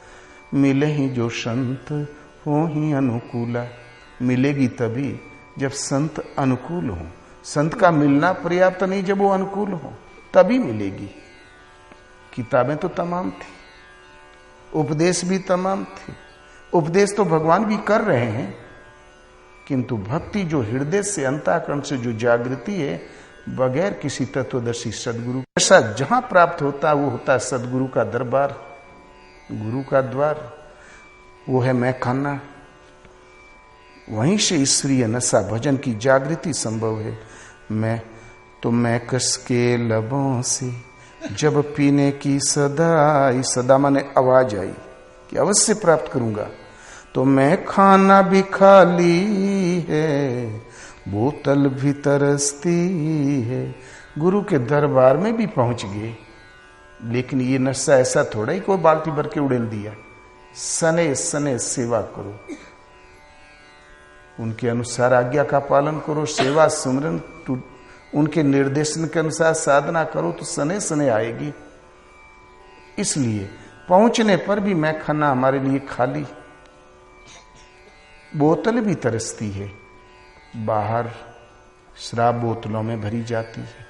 मिले ही जो संत हो ही अनुकूला। मिलेगी तभी जब संत अनुकूल हो। संत का मिलना पर्याप्त नहीं, जब वो अनुकूल हो तभी मिलेगी। किताबें तो तमाम थी, उपदेश भी तमाम थे। उपदेश तो भगवान भी कर रहे हैं, किंतु भक्ति जो हृदय से अंतःकरण से जो जागृति है, बगैर किसी तत्वदर्शी सदगुरु ऐसा जहां प्राप्त होता वो होता है सदगुरु का दरबार, गुरु का द्वार। वो है मैं खाना। वहीं से ईश्वरीय नशा भजन की जागृति संभव है। मैं कस के लबों से जब पीने की सदा माने आवाज आई कि अवश्य प्राप्त करूंगा, तो मैं खाना भी खाली है, बोतल भी तरसती है। गुरु के दरबार में भी पहुंच गए, लेकिन ये नशा ऐसा थोड़ा ही कोई बाल्टी भर के उड़ेल दिया। सने सने सेवा करो, उनके अनुसार आज्ञा का पालन करो, सेवा सुमरन उनके निर्देशन के अनुसार साधना करो तो सने सने आएगी। इसलिए पहुंचने पर भी मैं खाना हमारे लिए खाली, बोतल भी तरसती है। बाहर शराब बोतलों में भरी जाती है,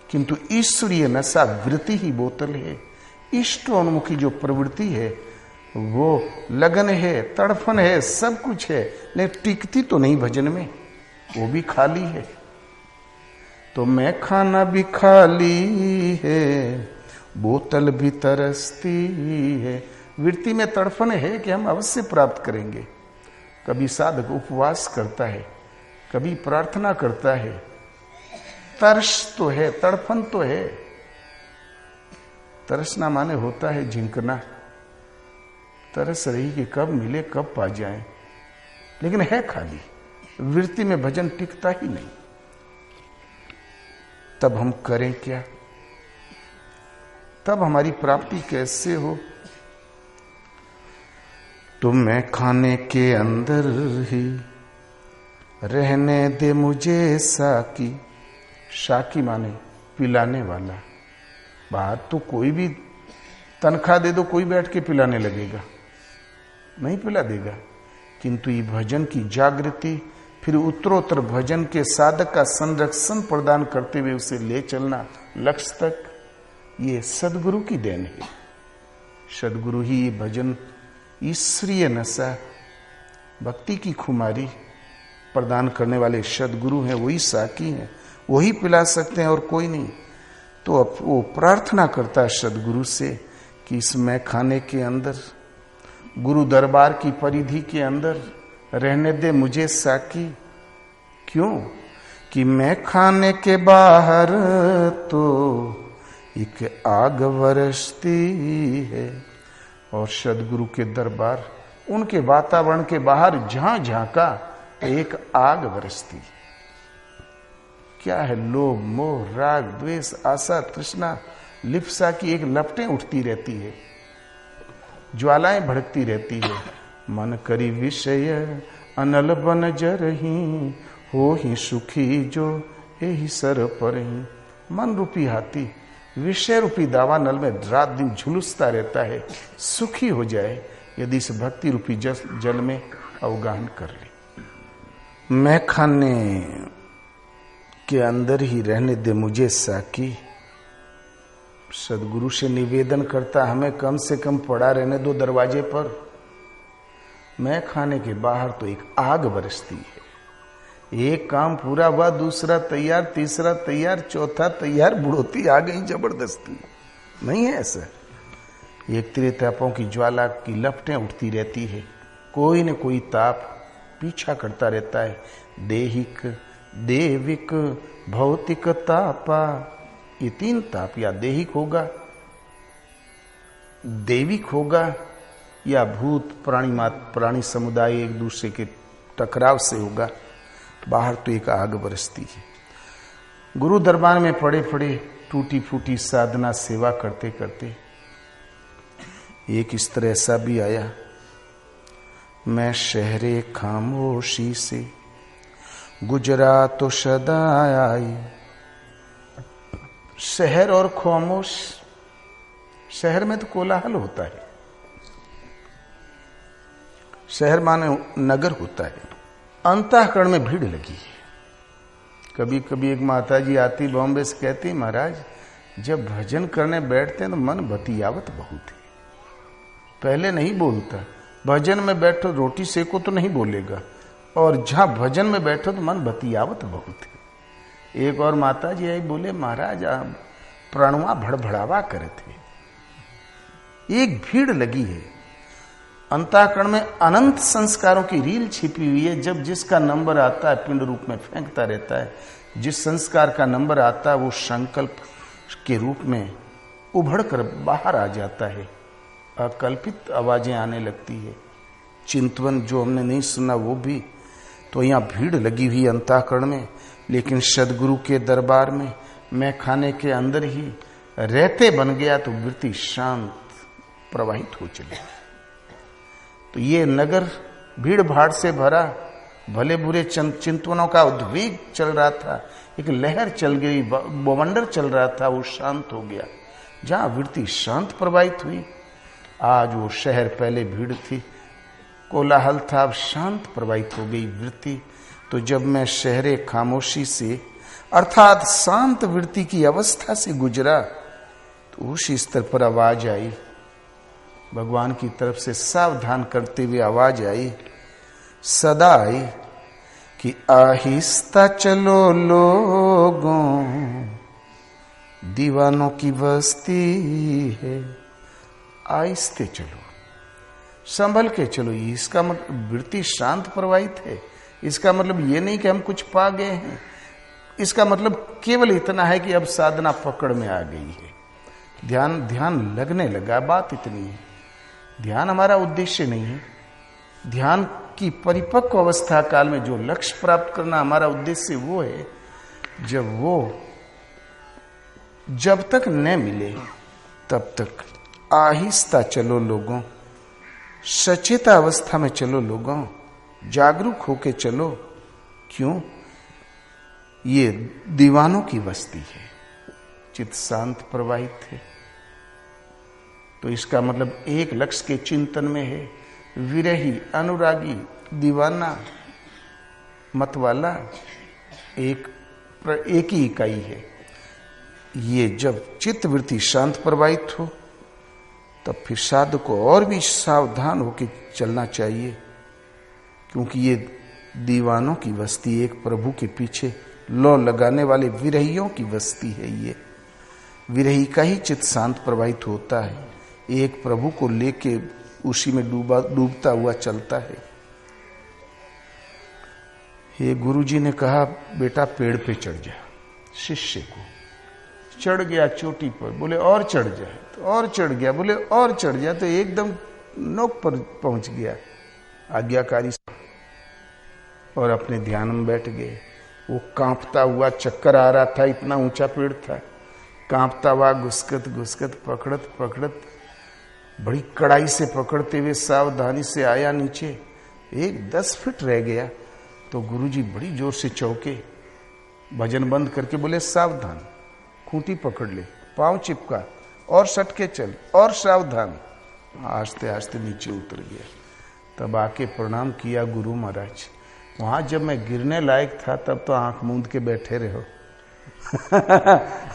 किंतु ईश्वरीय नशा वृत्ति ही बोतल है। इष्टोन्मुखी जो प्रवृत्ति है वो लगन है, तड़फन है, सब कुछ है, लेकिन टिकती तो नहीं भजन में, वो भी खाली है। तो मैं खाना भी खाली है, बोतल भी तरसती है। वृत्ति में तड़फन है कि हम अवश्य प्राप्त करेंगे। कभी साधक उपवास करता है, कभी प्रार्थना करता है। तरस तो है, तड़फन तो है। तरसना माने होता है झिंकना, तरस रही कि कब मिले कब पा जाए, लेकिन है खाली। वृत्ति में भजन टिकता ही नहीं। तब हम करें क्या? तब हमारी प्राप्ति कैसे हो? तो मैं खाने के अंदर ही रहने दे मुझे साकी। साकी माने पिलाने वाला। बाहर तो कोई भी तनख्वाह दे दो, कोई बैठ के पिलाने लगेगा, नहीं पिला देगा। किंतु ये भजन की जागृति, फिर उत्तरोत्तर भजन के साधक का संरक्षण प्रदान करते हुए उसे ले चलना लक्ष्य तक, ये सदगुरु की देन है। सदगुरु ही ये भजन ईश्वरीय नशा भक्ति की खुमारी प्रदान करने वाले सदगुरु हैं, वही साकी हैं, वही पिला सकते हैं और कोई नहीं। तो अब वो प्रार्थना करता है सदगुरु से कि इस मैं खाने के अंदर, गुरु दरबार की परिधि के अंदर रहने दे मुझे साकी। क्यों? कि मैं खाने के बाहर तो एक आग बरसती है। और सदगुरु के दरबार, उनके वातावरण के बाहर जहां झांका एक आग बरसती। क्या है? लोभ, मोह, राग, द्वेष, आशा, तृष्णा, लिप्सा की एक लपटें उठती रहती है, ज्वालाएं भड़कती रहती है। मन करी विषय अनल बन जरही, हो ही सुखी जो यही सर पर ही। मन रूपी हाथी विषय रूपी दावा नल में रात दिन झुलसता रहता है। सुखी हो जाए यदि इस भक्ति रूपी जल में अवगाहन कर ले। मैं खाने के अंदर ही रहने दे मुझे साकी। सदगुरु से निवेदन करता, हमें कम से कम पड़ा रहने दो दरवाजे पर। मैं खाने के बाहर तो एक आग बरसती है। एक काम पूरा हुआ, दूसरा तैयार, तीसरा तैयार, चौथा तैयार, बुढ़ोती आ गई जबरदस्ती। नहीं है ऐसा। एक त्रितापों की ज्वाला की लपटें उठती रहती है, कोई न कोई ताप पीछा करता रहता है। देहिक, देविक, भौतिक तापा, ये तीन ताप या देहिक होगा, देविक होगा, या भूत प्राणी समुदाय एक दूसरे के टकराव से होगा। बाहर तो एक आग बरसती है। गुरु दरबार में पड़े पड़े टूटी फूटी साधना सेवा करते करते एक इस तरह ऐसा भी आया, मैं शहरे खामोशी से गुजरा तो सदा आई। शहर और खामोश, शहर में तो कोलाहल होता है, शहर माने नगर होता है, अंतःकरण में भीड़ लगी है। कभी कभी एक माता जी आती बॉम्बे से, कहती महाराज जब भजन करने बैठते हैं तो मन बतियावत बहुत है। पहले नहीं बोलता, भजन में बैठो रोटी सेको तो नहीं बोलेगा, और जहां भजन में बैठो तो मन बतियावत बहुत है। एक और माता जी आई, बोले महाराज आप प्रणवा भड़भड़ावा करे थे। एक भीड़ लगी है, अंतःकरण में अनंत संस्कारों की रील छिपी हुई है। जब जिसका नंबर आता है पिंड रूप में फेंकता रहता है, जिस संस्कार का नंबर आता है वो संकल्प के रूप में उभड़ कर बाहर आ जाता है, अकल्पित आवाजें आने लगती है, चिंतवन जो हमने नहीं सुना वो भी। तो यहाँ भीड़ लगी हुई अंतःकरण में, लेकिन सदगुरु के दरबार में मैं खाने के अंदर ही रहते बन गया तो वृत्ति शांत प्रवाहित हो चली। तो ये नगर भीड़ भाड़ से भरा, भले बुरे चिंतवनों का उद्वेग चल रहा था, एक लहर चल गई, बवंडर चल रहा था, वो शांत हो गया। जहां वृत्ति शांत प्रवाहित हुई, आज वो शहर पहले भीड़ थी, कोलाहल था, अब शांत प्रवाहित हो गई वृत्ति। तो जब मैं शहरे खामोशी से अर्थात शांत वृत्ति की अवस्था से गुजरा तो उस स्तर पर आवाज आई, भगवान की तरफ से सावधान करते हुए आवाज आई, सदा आई कि आहिस्ता चलो लोगों, दीवानों की बस्ती है, आहिस्ते चलो, संभल के चलो। इसका मतलब वृत्ति शांत प्रवाहित है, इसका मतलब ये नहीं कि हम कुछ पा गए हैं, इसका मतलब केवल इतना है कि अब साधना पकड़ में आ गई है, ध्यान लगने लगा, बात इतनी है। ध्यान हमारा उद्देश्य नहीं है, ध्यान की परिपक्व अवस्था काल में जो लक्ष्य प्राप्त करना हमारा उद्देश्य वो है, जब तक न मिले तब तक आहिस्ता चलो लोगों, सचेता अवस्था में चलो लोगों, जागरूक होके चलो। क्यों? ये दीवानों की बस्ती है, चित्त शांत प्रवाहित है। तो इसका मतलब एक लक्ष्य के चिंतन में है, विरही, अनुरागी, दीवाना, मतवाला एक ही इकाई है। ये जब चित्त वृत्ति शांत प्रवाहित हो तब फिर साधक को और भी सावधान होकर चलना चाहिए, क्योंकि ये दीवानों की बस्ती, एक प्रभु के पीछे लौ लगाने वाले विरहियों की बस्ती है। ये विरही का ही चित्त शांत प्रवाहित होता है, एक प्रभु को लेके उसी में डूबता हुआ चलता है। ये गुरुजी ने कहा बेटा पेड़ पे चढ़ जा, शिष्य को चढ़ गया चोटी पर, बोले और चढ़ जाए, तो और चढ़ गया, बोले और चढ़ जाए, तो एकदम नोक पर पहुंच गया आज्ञाकारी और अपने ध्यान में बैठ गए। वो कांपता हुआ, चक्कर आ रहा था, इतना ऊंचा पेड़ था, कांपता हुआ घुसकत पकड़त बड़ी कड़ाई से पकड़ते हुए सावधानी से आया नीचे। एक 10 फीट रह गया तो गुरुजी बड़ी जोर से चौके, भजन बंद करके बोले सावधान, खूंटी पकड़ ले, पांव चिपका और सटके चल और सावधान। आस्ते आस्ते नीचे उतर गया। तब आके प्रणाम किया गुरु महाराज। वहां जब मैं गिरने लायक था तब तो आंख मूंद के बैठे रहो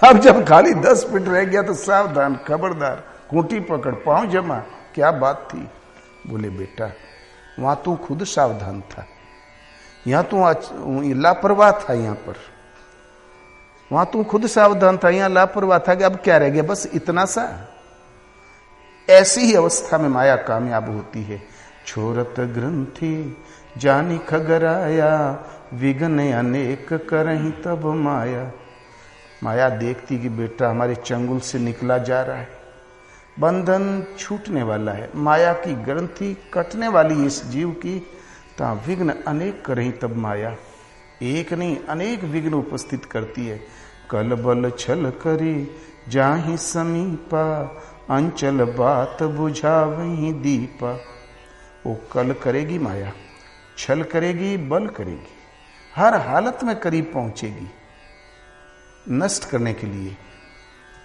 अब जब खाली 10 फीट रह गया तो सावधान, खबरदार, खूंटी पकड़, पांव जमा। क्या बात थी? बोले बेटा वहां तू खुद सावधान था, यहां तू लापरवाह था, यहां पर वहां तू खुद सावधान था, यहां लापरवाह था कि अब क्या रह गया, बस इतना सा। ऐसी ही अवस्था में माया कामयाब होती है। छोरत ग्रंथि जानी खगराया, विघ्न अनेक करही तब माया। माया देखती कि बेटा हमारे चंगुल से निकला जा रहा है, बंधन छूटने वाला है, माया की ग्रंथि कटने वाली इस जीव की, ता विघ्न अनेक करही तब माया। एक नहीं अनेक विघ्न उपस्थित करती है। कल बल छल करी जाहि समीपा, अंचल बात बुझावहीं दीपा। वो कल करेगी माया, छल करेगी, बल करेगी, हर हालत में करीब पहुंचेगी नष्ट करने के लिए।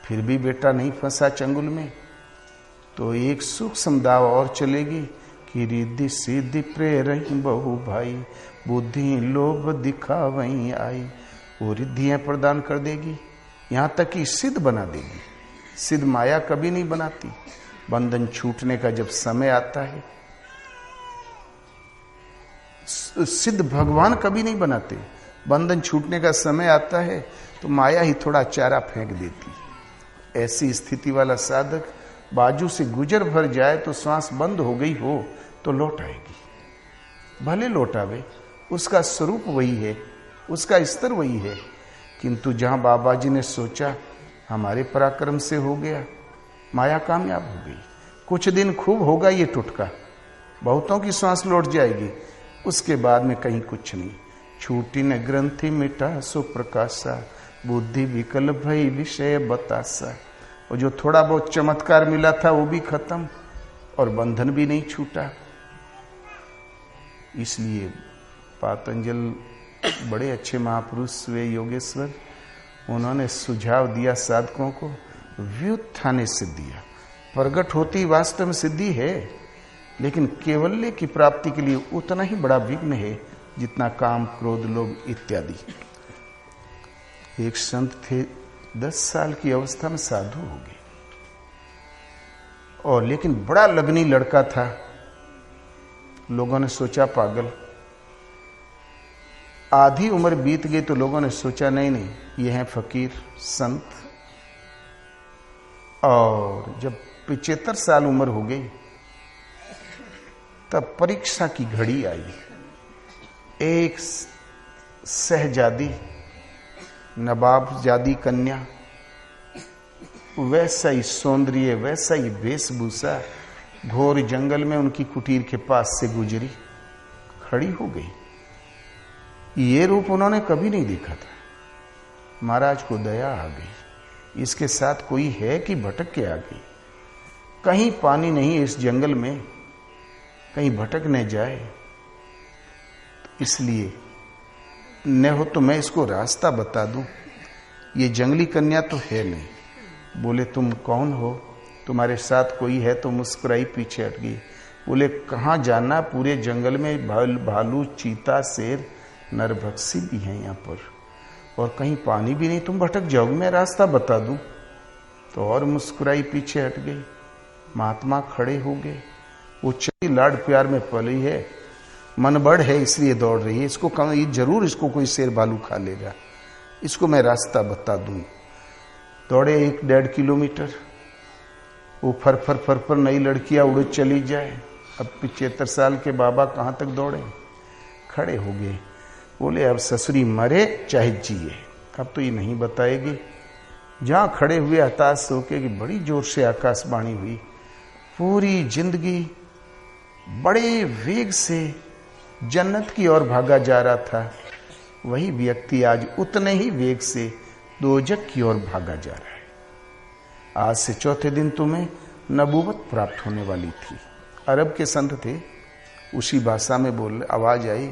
फिर भी बेटा नहीं फंसा चंगुल में, तो एक सूक्ष्म दाव और चलेगी कि रिद्धि सिद्धि प्रेरही बहु भाई, बुद्धि लोभ दिखावहीं आई। वो रिद्धियां प्रदान कर देगी, यहां तक कि सिद्ध बना देगी। सिद्ध माया कभी नहीं बनाती। बंधन छूटने का जब समय आता है, सिद्ध भगवान कभी नहीं बनाते। बंधन छूटने का समय आता है तो माया ही थोड़ा चारा फेंक देती है। ऐसी स्थिति वाला साधक बाजू से गुजर भर जाए तो श्वास बंद हो गई हो तो लौट आएगी। भले लौट आवे, उसका स्वरूप वही है, उसका स्तर वही है। किंतु जहां बाबा जी ने सोचा हमारे पराक्रम से हो गया, माया कामयाब हो गई। कुछ दिन खूब होगा ये टुटका, बहुतों की सांस लौट जाएगी, उसके बाद में कहीं कुछ नहीं। छूटी न ग्रंथि मिटा सो प्रकाशा, बुद्धि विकल भई विषय बतासा। और जो थोड़ा बहुत चमत्कार मिला था वो भी खत्म और बंधन भी नहीं छूटा। इसलिए पातंजल बड़े अच्छे महापुरुष वे योगेश्वर, उन्होंने सुझाव दिया साधकों को, व्युत्थाने सिद्धिया। प्रगट होती वास्तव में सिद्धि है, लेकिन केवल्य की प्राप्ति के लिए उतना ही बड़ा विघ्न है जितना काम, क्रोध, लोभ इत्यादि। एक संत थे, 10 साल की अवस्था में साधु हो गए, और लेकिन बड़ा लगनी लड़का था। लोगों ने सोचा पागल। आधी उम्र बीत गई तो लोगों ने सोचा नहीं, ये हैं फकीर संत। और जब 75 साल उम्र हो गई तब परीक्षा की घड़ी आई। एक सहजादी, नवाबजादी कन्या, वैसा ही सौंदर्य, वैसा ही वेशभूषा, घोर जंगल में उनकी कुटीर के पास से गुजरी, खड़ी हो गई। ये रूप उन्होंने कभी नहीं देखा था। महाराज को दया आ गई, इसके साथ कोई है कि भटक के आ गई। कहीं पानी नहीं इस जंगल में, कहीं भटक न जाए, तो इसलिए न हो तो मैं इसको रास्ता बता दूं। ये जंगली कन्या तो है नहीं। बोले तुम कौन हो, तुम्हारे साथ कोई है? तो मुस्कुराई, पीछे हट गई। बोले कहाँ जाना, पूरे जंगल में भालू, चीता, शेर, नरभक्षी भी हैं यहाँ पर, और कहीं पानी भी नहीं, तुम भटक जाओगे, मैं रास्ता बता दूं। तो और मुस्कुराई, पीछे हट गई। महात्मा खड़े हो गए। वो चली लाड प्यार में पली है, मन बड़ है इसलिए दौड़ रही है। इसको जरूर इसको कोई शेर भालू खा लेगा, इसको मैं रास्ता बता दूं। दौड़े 1-1.5 किलोमीटर। वो फर नई लड़कियां उड़ चली जाए। अब 75 साल के बाबा कहां तक दौड़े? खड़े हो गए। बोले अब ससुरी मरे चाहे जिए, अब तो ये नहीं बताएगी। जहां खड़े हुए हताश होके कि बड़ी जोर से आकाशवाणी हुई, पूरी जिंदगी बड़े वेग से जन्नत की ओर भागा जा रहा था, वही व्यक्ति आज उतने ही वेग से दोजक की ओर भागा जा रहा है। आज से चौथे दिन तुम्हें नबूवत प्राप्त होने वाली थी। अरब के संत थे, उसी भाषा में बोल आवाज आई,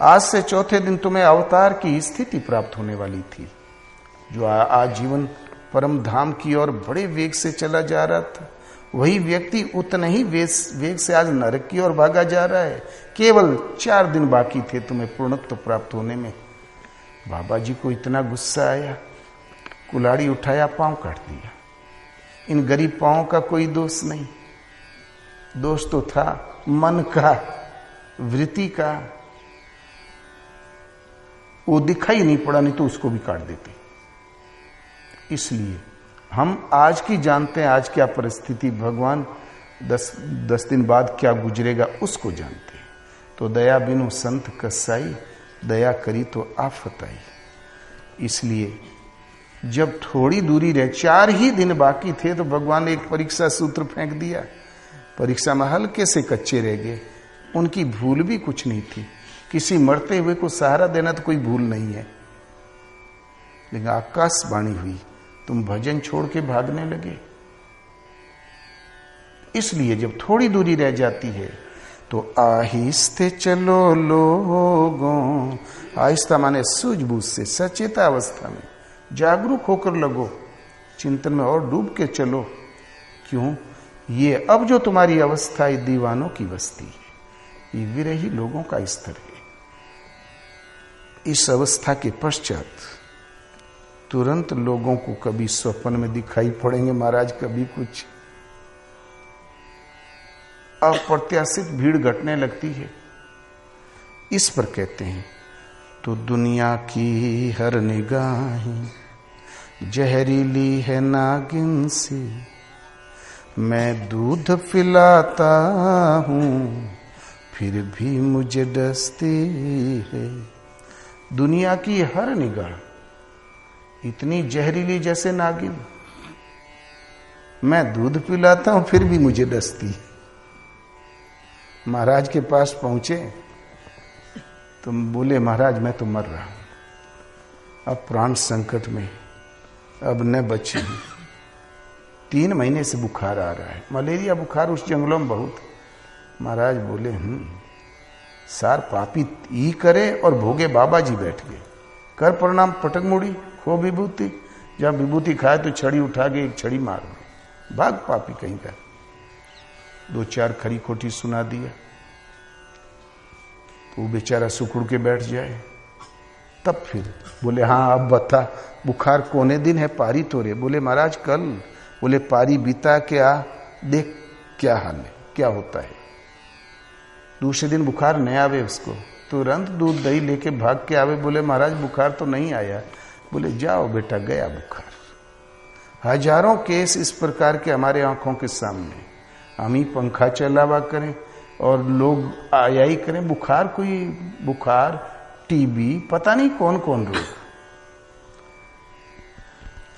आज से चौथे दिन तुम्हें अवतार की स्थिति प्राप्त होने वाली थी। जो आज जीवन परम धाम की ओर बड़े वेग से चला जा रहा था, वही व्यक्ति उतने ही वेग से आज नरक की ओर भागा जा रहा है। केवल 4 दिन बाकी थे तुम्हें पूर्णत्व प्राप्त होने में। बाबा जी को इतना गुस्सा आया, कुल्हाड़ी उठाया, पांव काट दिया। इन गरीब पांव का कोई दोष नहीं, दोष तो था मन का, वृत्ति का। वो दिखाई नहीं पड़ा, नहीं तो उसको भी काट देते। इसलिए हम आज की जानते हैं, आज क्या परिस्थिति, भगवान 10 दिन बाद क्या गुजरेगा उसको जानते हैं। तो दया बिनु संत कसाई, दया करी तो आफत आई। इसलिए जब थोड़ी दूरी रहे, 4 ही दिन बाकी थे, तो भगवान ने एक परीक्षा सूत्र फेंक दिया। परीक्षा में हल्के से कच्चे रह गए। उनकी भूल भी कुछ नहीं थी। किसी मरते हुए को सहारा देना तो कोई भूल नहीं है, लेकिन आकाशवाणी हुई, तुम भजन छोड़ के भागने लगे। इसलिए जब थोड़ी दूरी रह जाती है तो आहिस्ते चलो लोगों, आहिस्ता माने सूझबूझ से, सचेता अवस्था में जागरूक होकर लगो, चिंतन में और डूब के चलो। क्यों? ये अब जो तुम्हारी अवस्था है दीवानों की बस्ती है, ये विरही लोगों का स्तर है। इस अवस्था के पश्चात तुरंत लोगों को कभी स्वप्न में दिखाई पड़ेंगे महाराज, कभी कुछ अप्रत्याशित भीड़ घटने लगती है। इस पर कहते हैं तो दुनिया की हर निगाहें जहरीली है नागिन सी, मैं दूध पिलाता हूं फिर भी मुझे डसती है। दुनिया की हर निगाह इतनी जहरीली जैसे नागिन, मैं दूध पिलाता हूं फिर भी मुझे डसती है। महाराज के पास पहुंचे तो बोले महाराज मैं तो मर रहा हूं, अब प्राण संकट में, अब न बचे। 3 महीने से बुखार आ रहा है, मलेरिया बुखार उस जंगलों में बहुत। महाराज बोले सार पापी ई करे और भोगे बाबा जी बैठ गए। कर प्रणाम, पटक मुड़ी, खो विभूति, जब विभूति खाए तो छड़ी उठा के एक छड़ी मार दो, भाग पापी कहीं का। 2-4 खरी खोटी सुना दिया तो वो बेचारा सुकुड़ के बैठ जाए। तब फिर बोले हाँ अब बता बुखार कोने दिन है, पारी तोरे? बोले महाराज कल। बोले पारी बीता क्या, देख क्या हाल है, क्या होता है। दूसरे दिन बुखार नहीं आवे उसको, तुरंत दूध दही लेके भाग के आवे। बोले महाराज बुखार तो नहीं आया। बोले जाओ बेटा, गया बुखार। हजारों केस इस प्रकार के हमारे आंखों के सामने, हम ही पंखा चलावा करें और लोग आया ही करें। बुखार, कोई बुखार, टीबी, पता नहीं कौन कौन रोग,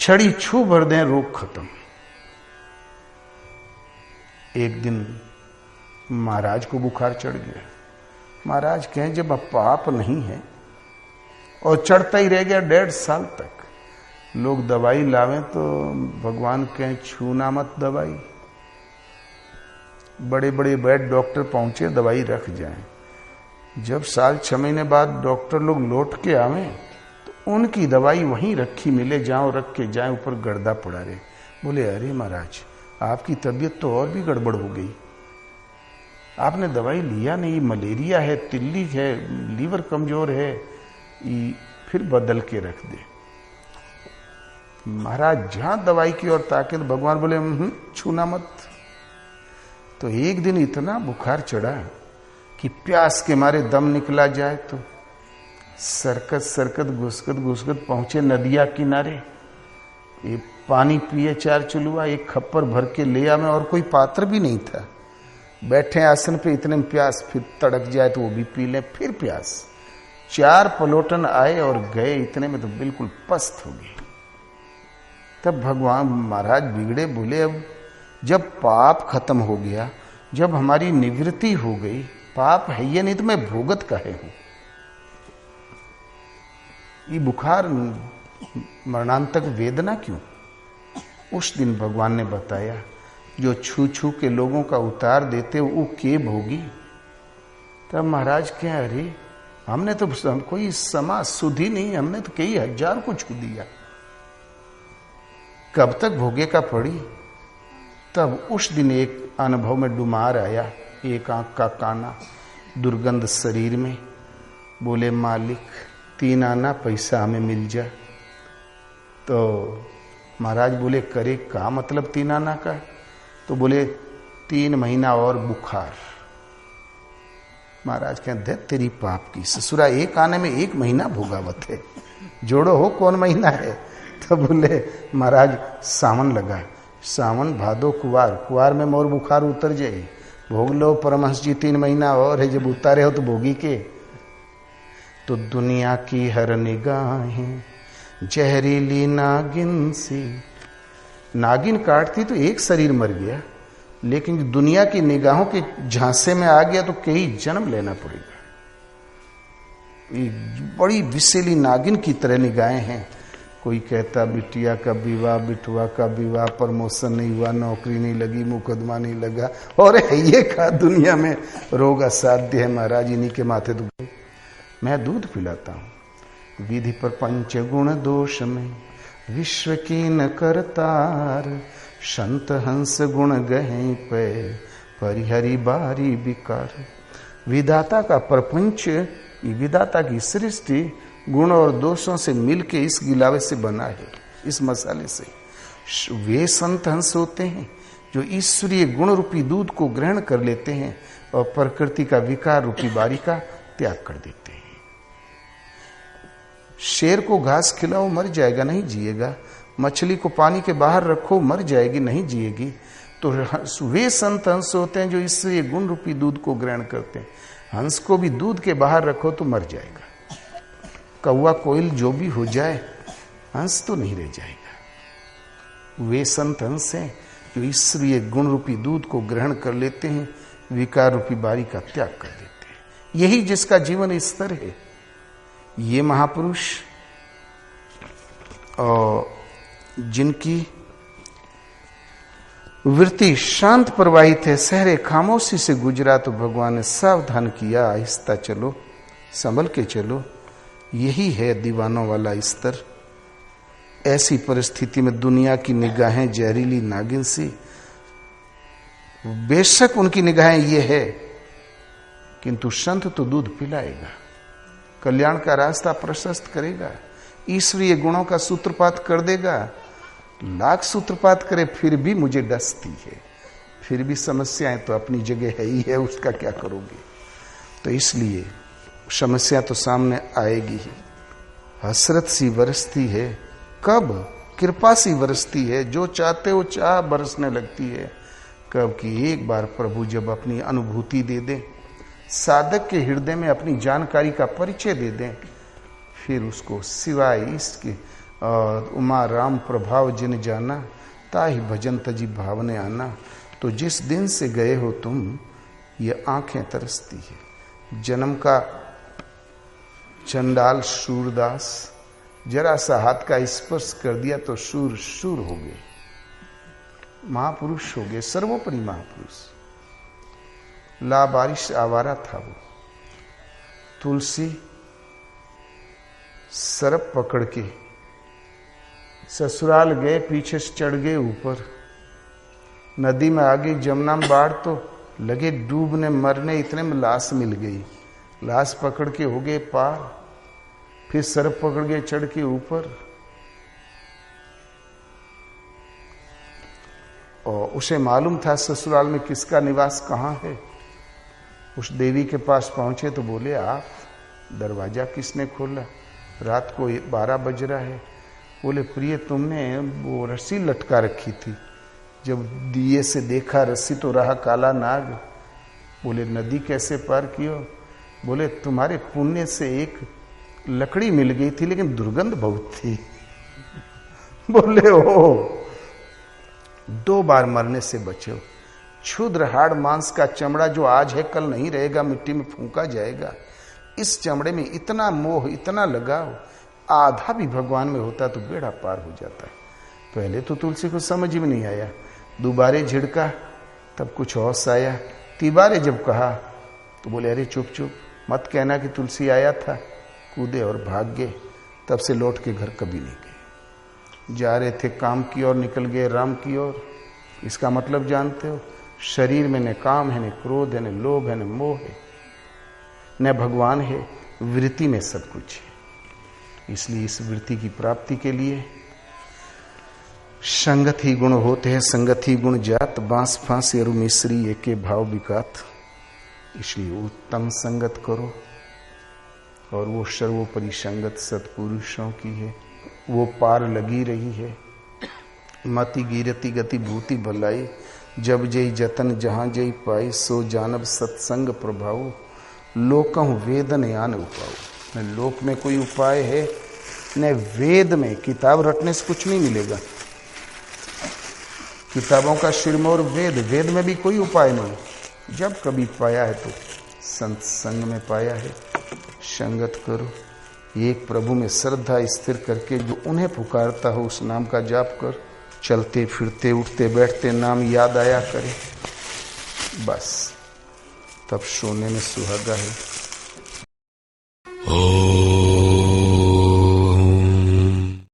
छड़ी छू भर दें रोग खत्म। एक दिन महाराज को बुखार चढ़ गया। महाराज कहें जब अब पाप नहीं है और चढ़ता ही रह गया 1.5 साल तक, लोग दवाई लावें तो भगवान कहें छूना मत दवाई। बड़े बड़े वैद्य डॉक्टर पहुंचे, दवाई रख जाएं। जब 1-6 महीने बाद डॉक्टर लोग लौट के आवे तो उनकी दवाई वहीं रखी मिले, जाओ रख के जाए, ऊपर गर्दा पड़ा रहे। बोले अरे महाराज आपकी तबीयत तो और भी गड़बड़ हो गई, आपने दवाई लिया नहीं, मलेरिया है, तिल्ली है, लीवर कमजोर है, फिर बदल के रख दे। महाराज जहां दवाई की ओर ताके तो भगवान बोले छूना मत। तो एक दिन इतना बुखार चढ़ा कि प्यास के मारे दम निकला जाए तो सरकत सरकत घुसकत घुसकत पहुंचे नदिया किनारे। ये पानी पिए 4 चुलुआ, एक खप्पर भर के ले आवे, और कोई पात्र भी नहीं था। बैठे आसन पे, इतने में प्यास, फिर तड़क जाए तो वो भी पी ले, फिर प्यास। 4 पलोटन आए और गए, इतने में तो बिल्कुल पस्त हो गए। तब भगवान महाराज बिगड़े, बोले अब जब पाप खत्म हो गया, जब हमारी निवृत्ति हो गई, पाप है ये नहीं तो मैं भोगत काहे हूं। ये बुखार मरणांतक वेदना क्यों? उस दिन भगवान ने बताया जो छू छू के लोगों का उतार देते वो के भोगी। तब महाराज क्या, अरे हमने तो कोई समाज सुधी नहीं, हमने तो कई 1000 को छू दिया, कब तक भोगे का पड़ी। तब उस दिन एक अनुभव में डुमार आया, एक आंख का काना, दुर्गंध शरीर में। बोले मालिक 3 आना पैसा हमें मिल जा। तो महाराज बोले करे का मतलब 3 आना का? तो बोले 3 महीना और बुखार। महाराज कहते तेरी पाप की ससुरा, 1 आने में 1 महीना भोगावत है, जोड़ो हो कौन महीना है। तो बोले महाराज सावन लगा, सावन भादो कुवार, कुवार में मोर बुखार उतर जाए, भोग लो परमहंस जी 3 महीना और है, जब उतारे हो तो भोगी के। तो दुनिया की हर निगाहें जहरीली नागिन सी, नागिन काटती तो एक शरीर मर गया, लेकिन दुनिया की निगाहों के झांसे में आ गया तो कई जन्म लेना पड़ेगा। बड़ी विषैली नागिन की तरह निगाहें हैं। कोई कहता बिटिया का विवाह, बिटुआ का विवाह, प्रमोशन नहीं हुआ, नौकरी नहीं लगी, मुकदमा नहीं लगा, और ये का दुनिया में रोग असाध्य है महाराज, इन्हीं के माथे दुख। मैं दूध पिलाता हूं। विधि पर पंच गुण दोष में विश्व की न करतार, संत हंस गुण गहे पे परिहरी बारी विकार। विधाता का प्रपंच, विधाता की सृष्टि गुण और दोषों से मिलके इस गिलावे से बना है, इस मसाले से। वे संत हंस होते हैं जो ईश्वरीय गुण रूपी दूध को ग्रहण कर लेते हैं और प्रकृति का विकार रूपी बारी का त्याग कर देते हैं। शेर को घास खिलाओ मर जाएगा, नहीं जिएगा। मछली को पानी के बाहर रखो मर जाएगी, नहीं जिएगी। तो वे संत हंस होते हैं जो ईश्वरीय गुण रूपी दूध को ग्रहण करते हैं। हंस को भी दूध के बाहर रखो तो मर जाएगा। कौवा कोयल जो भी हो जाए, हंस तो नहीं रह जाएगा। वे संत हंस हैं जो ईश्वरीय गुण रूपी दूध को ग्रहण कर लेते हैं, विकार रूपी बारी का त्याग कर देते हैं। यही जिसका जीवन स्तर है। ये महापुरुष और जिनकी वृत्ति शांत प्रवाहित है, सहरे खामोशी से गुजरा तो भगवान ने सावधान किया, आहिस्ता चलो, संभल के चलो। यही है दीवानों वाला स्तर। ऐसी परिस्थिति में दुनिया की निगाहें जहरीली नागिन सी, बेशक उनकी निगाहें ये है, किंतु संत तो दूध पिलाएगा, कल्याण का रास्ता प्रशस्त करेगा, ईश्वरीय गुणों का सूत्रपात कर देगा। लाख सूत्रपात करे फिर भी मुझे डसती है, फिर भी समस्याएं तो अपनी जगह है ही है, उसका क्या करोगे। तो इसलिए समस्या तो सामने आएगी ही। हसरत सी बरसती है, कब? कृपा सी बरसती है, जो चाहते हो चाह बरसने लगती है। कब कि एक बार प्रभु जब अपनी अनुभूति दे दें, साधक के हृदय में अपनी जानकारी का परिचय दे दें, फिर उसको सिवाय इसके और उमा राम प्रभाव जिन जाना, ताहि भजन तजी भावने आना। तो जिस दिन से गए हो तुम, ये आंखें तरसती है। जन्म का चंडाल शूरदास जरा सा हाथ का स्पर्श कर दिया तो शूर शूर हो गए, महापुरुष हो गए, सर्वोपरि महापुरुष। लाबारिश आवारा था वो। तुलसी सरप पकड़ के ससुराल गए, पीछे से चढ़ गए ऊपर, नदी में आ गई जमुना में बाढ़, तो लगे डूबने मरने, इतने में लाश मिल गई। लाश पकड़ के हो गए पार, फिर सरप पकड़ के चढ़ के ऊपर, और उसे मालूम था ससुराल में किसका निवास कहाँ है। उस देवी के पास पहुंचे तो बोले, आप दरवाजा किसने खोला? रात को 12 बज रहा है। बोले, प्रिय तुमने वो रस्सी लटका रखी थी, जब दिए से देखा रस्सी तो रहा काला नाग। बोले, नदी कैसे पार कियो? बोले, तुम्हारे पुण्य से एक लकड़ी मिल गई थी, लेकिन दुर्गंध बहुत थी। बोले, ओ 2 बार मरने से बचे हो। क्षुद्र हाड़ मांस का चमड़ा जो आज है कल नहीं रहेगा, मिट्टी में फूंका जाएगा। इस चमड़े में इतना मोह, इतना लगाव, आधा भी भगवान में होता तो बेड़ा पार हो जाता है। पहले तो तुलसी को समझ में नहीं आया, दोबारे झिड़का तब कुछ होश आया, तीबारे जब कहा तो बोले, अरे चुप चुप मत कहना कि तुलसी आया था। कूदे और भाग गए। तब से लौट के घर कभी नहीं गए। जा रहे थे काम की ओर, निकल गए राम की ओर। इसका मतलब जानते हो? शरीर में न काम है, न क्रोध है, न लोभ है, न मोह है, न भगवान है, वृत्ति में सब कुछ है। इसलिए इस वृत्ति की प्राप्ति के लिए संगत ही गुण होते हैं, संगत ही गुण जात, बांस फांस अरु मिश्री एके भाव विकात। इसलिए उत्तम संगत करो, और वो सर्वोपरि संगत सत्पुरुषों की है, वो पार लगी रही है। मति गिरती गति भूति भलाई, जब जय जतन जहां जय पाई, सो जानब सत्संग प्रभाव, लोकहु वेद आन उपाय। न लोक में कोई उपाय है, न वेद में। किताब रटने से कुछ नहीं मिलेगा। किताबों का सिरमौर वेद, वेद में भी कोई उपाय नहीं। जब कभी पाया है तो संत संग में पाया है। संगत करो, एक प्रभु में श्रद्धा स्थिर करके जो उन्हें पुकारता हो उस नाम का जाप कर। चलते फिरते उठते बैठते नाम याद आया करे, बस तब सोने में सुहागा है।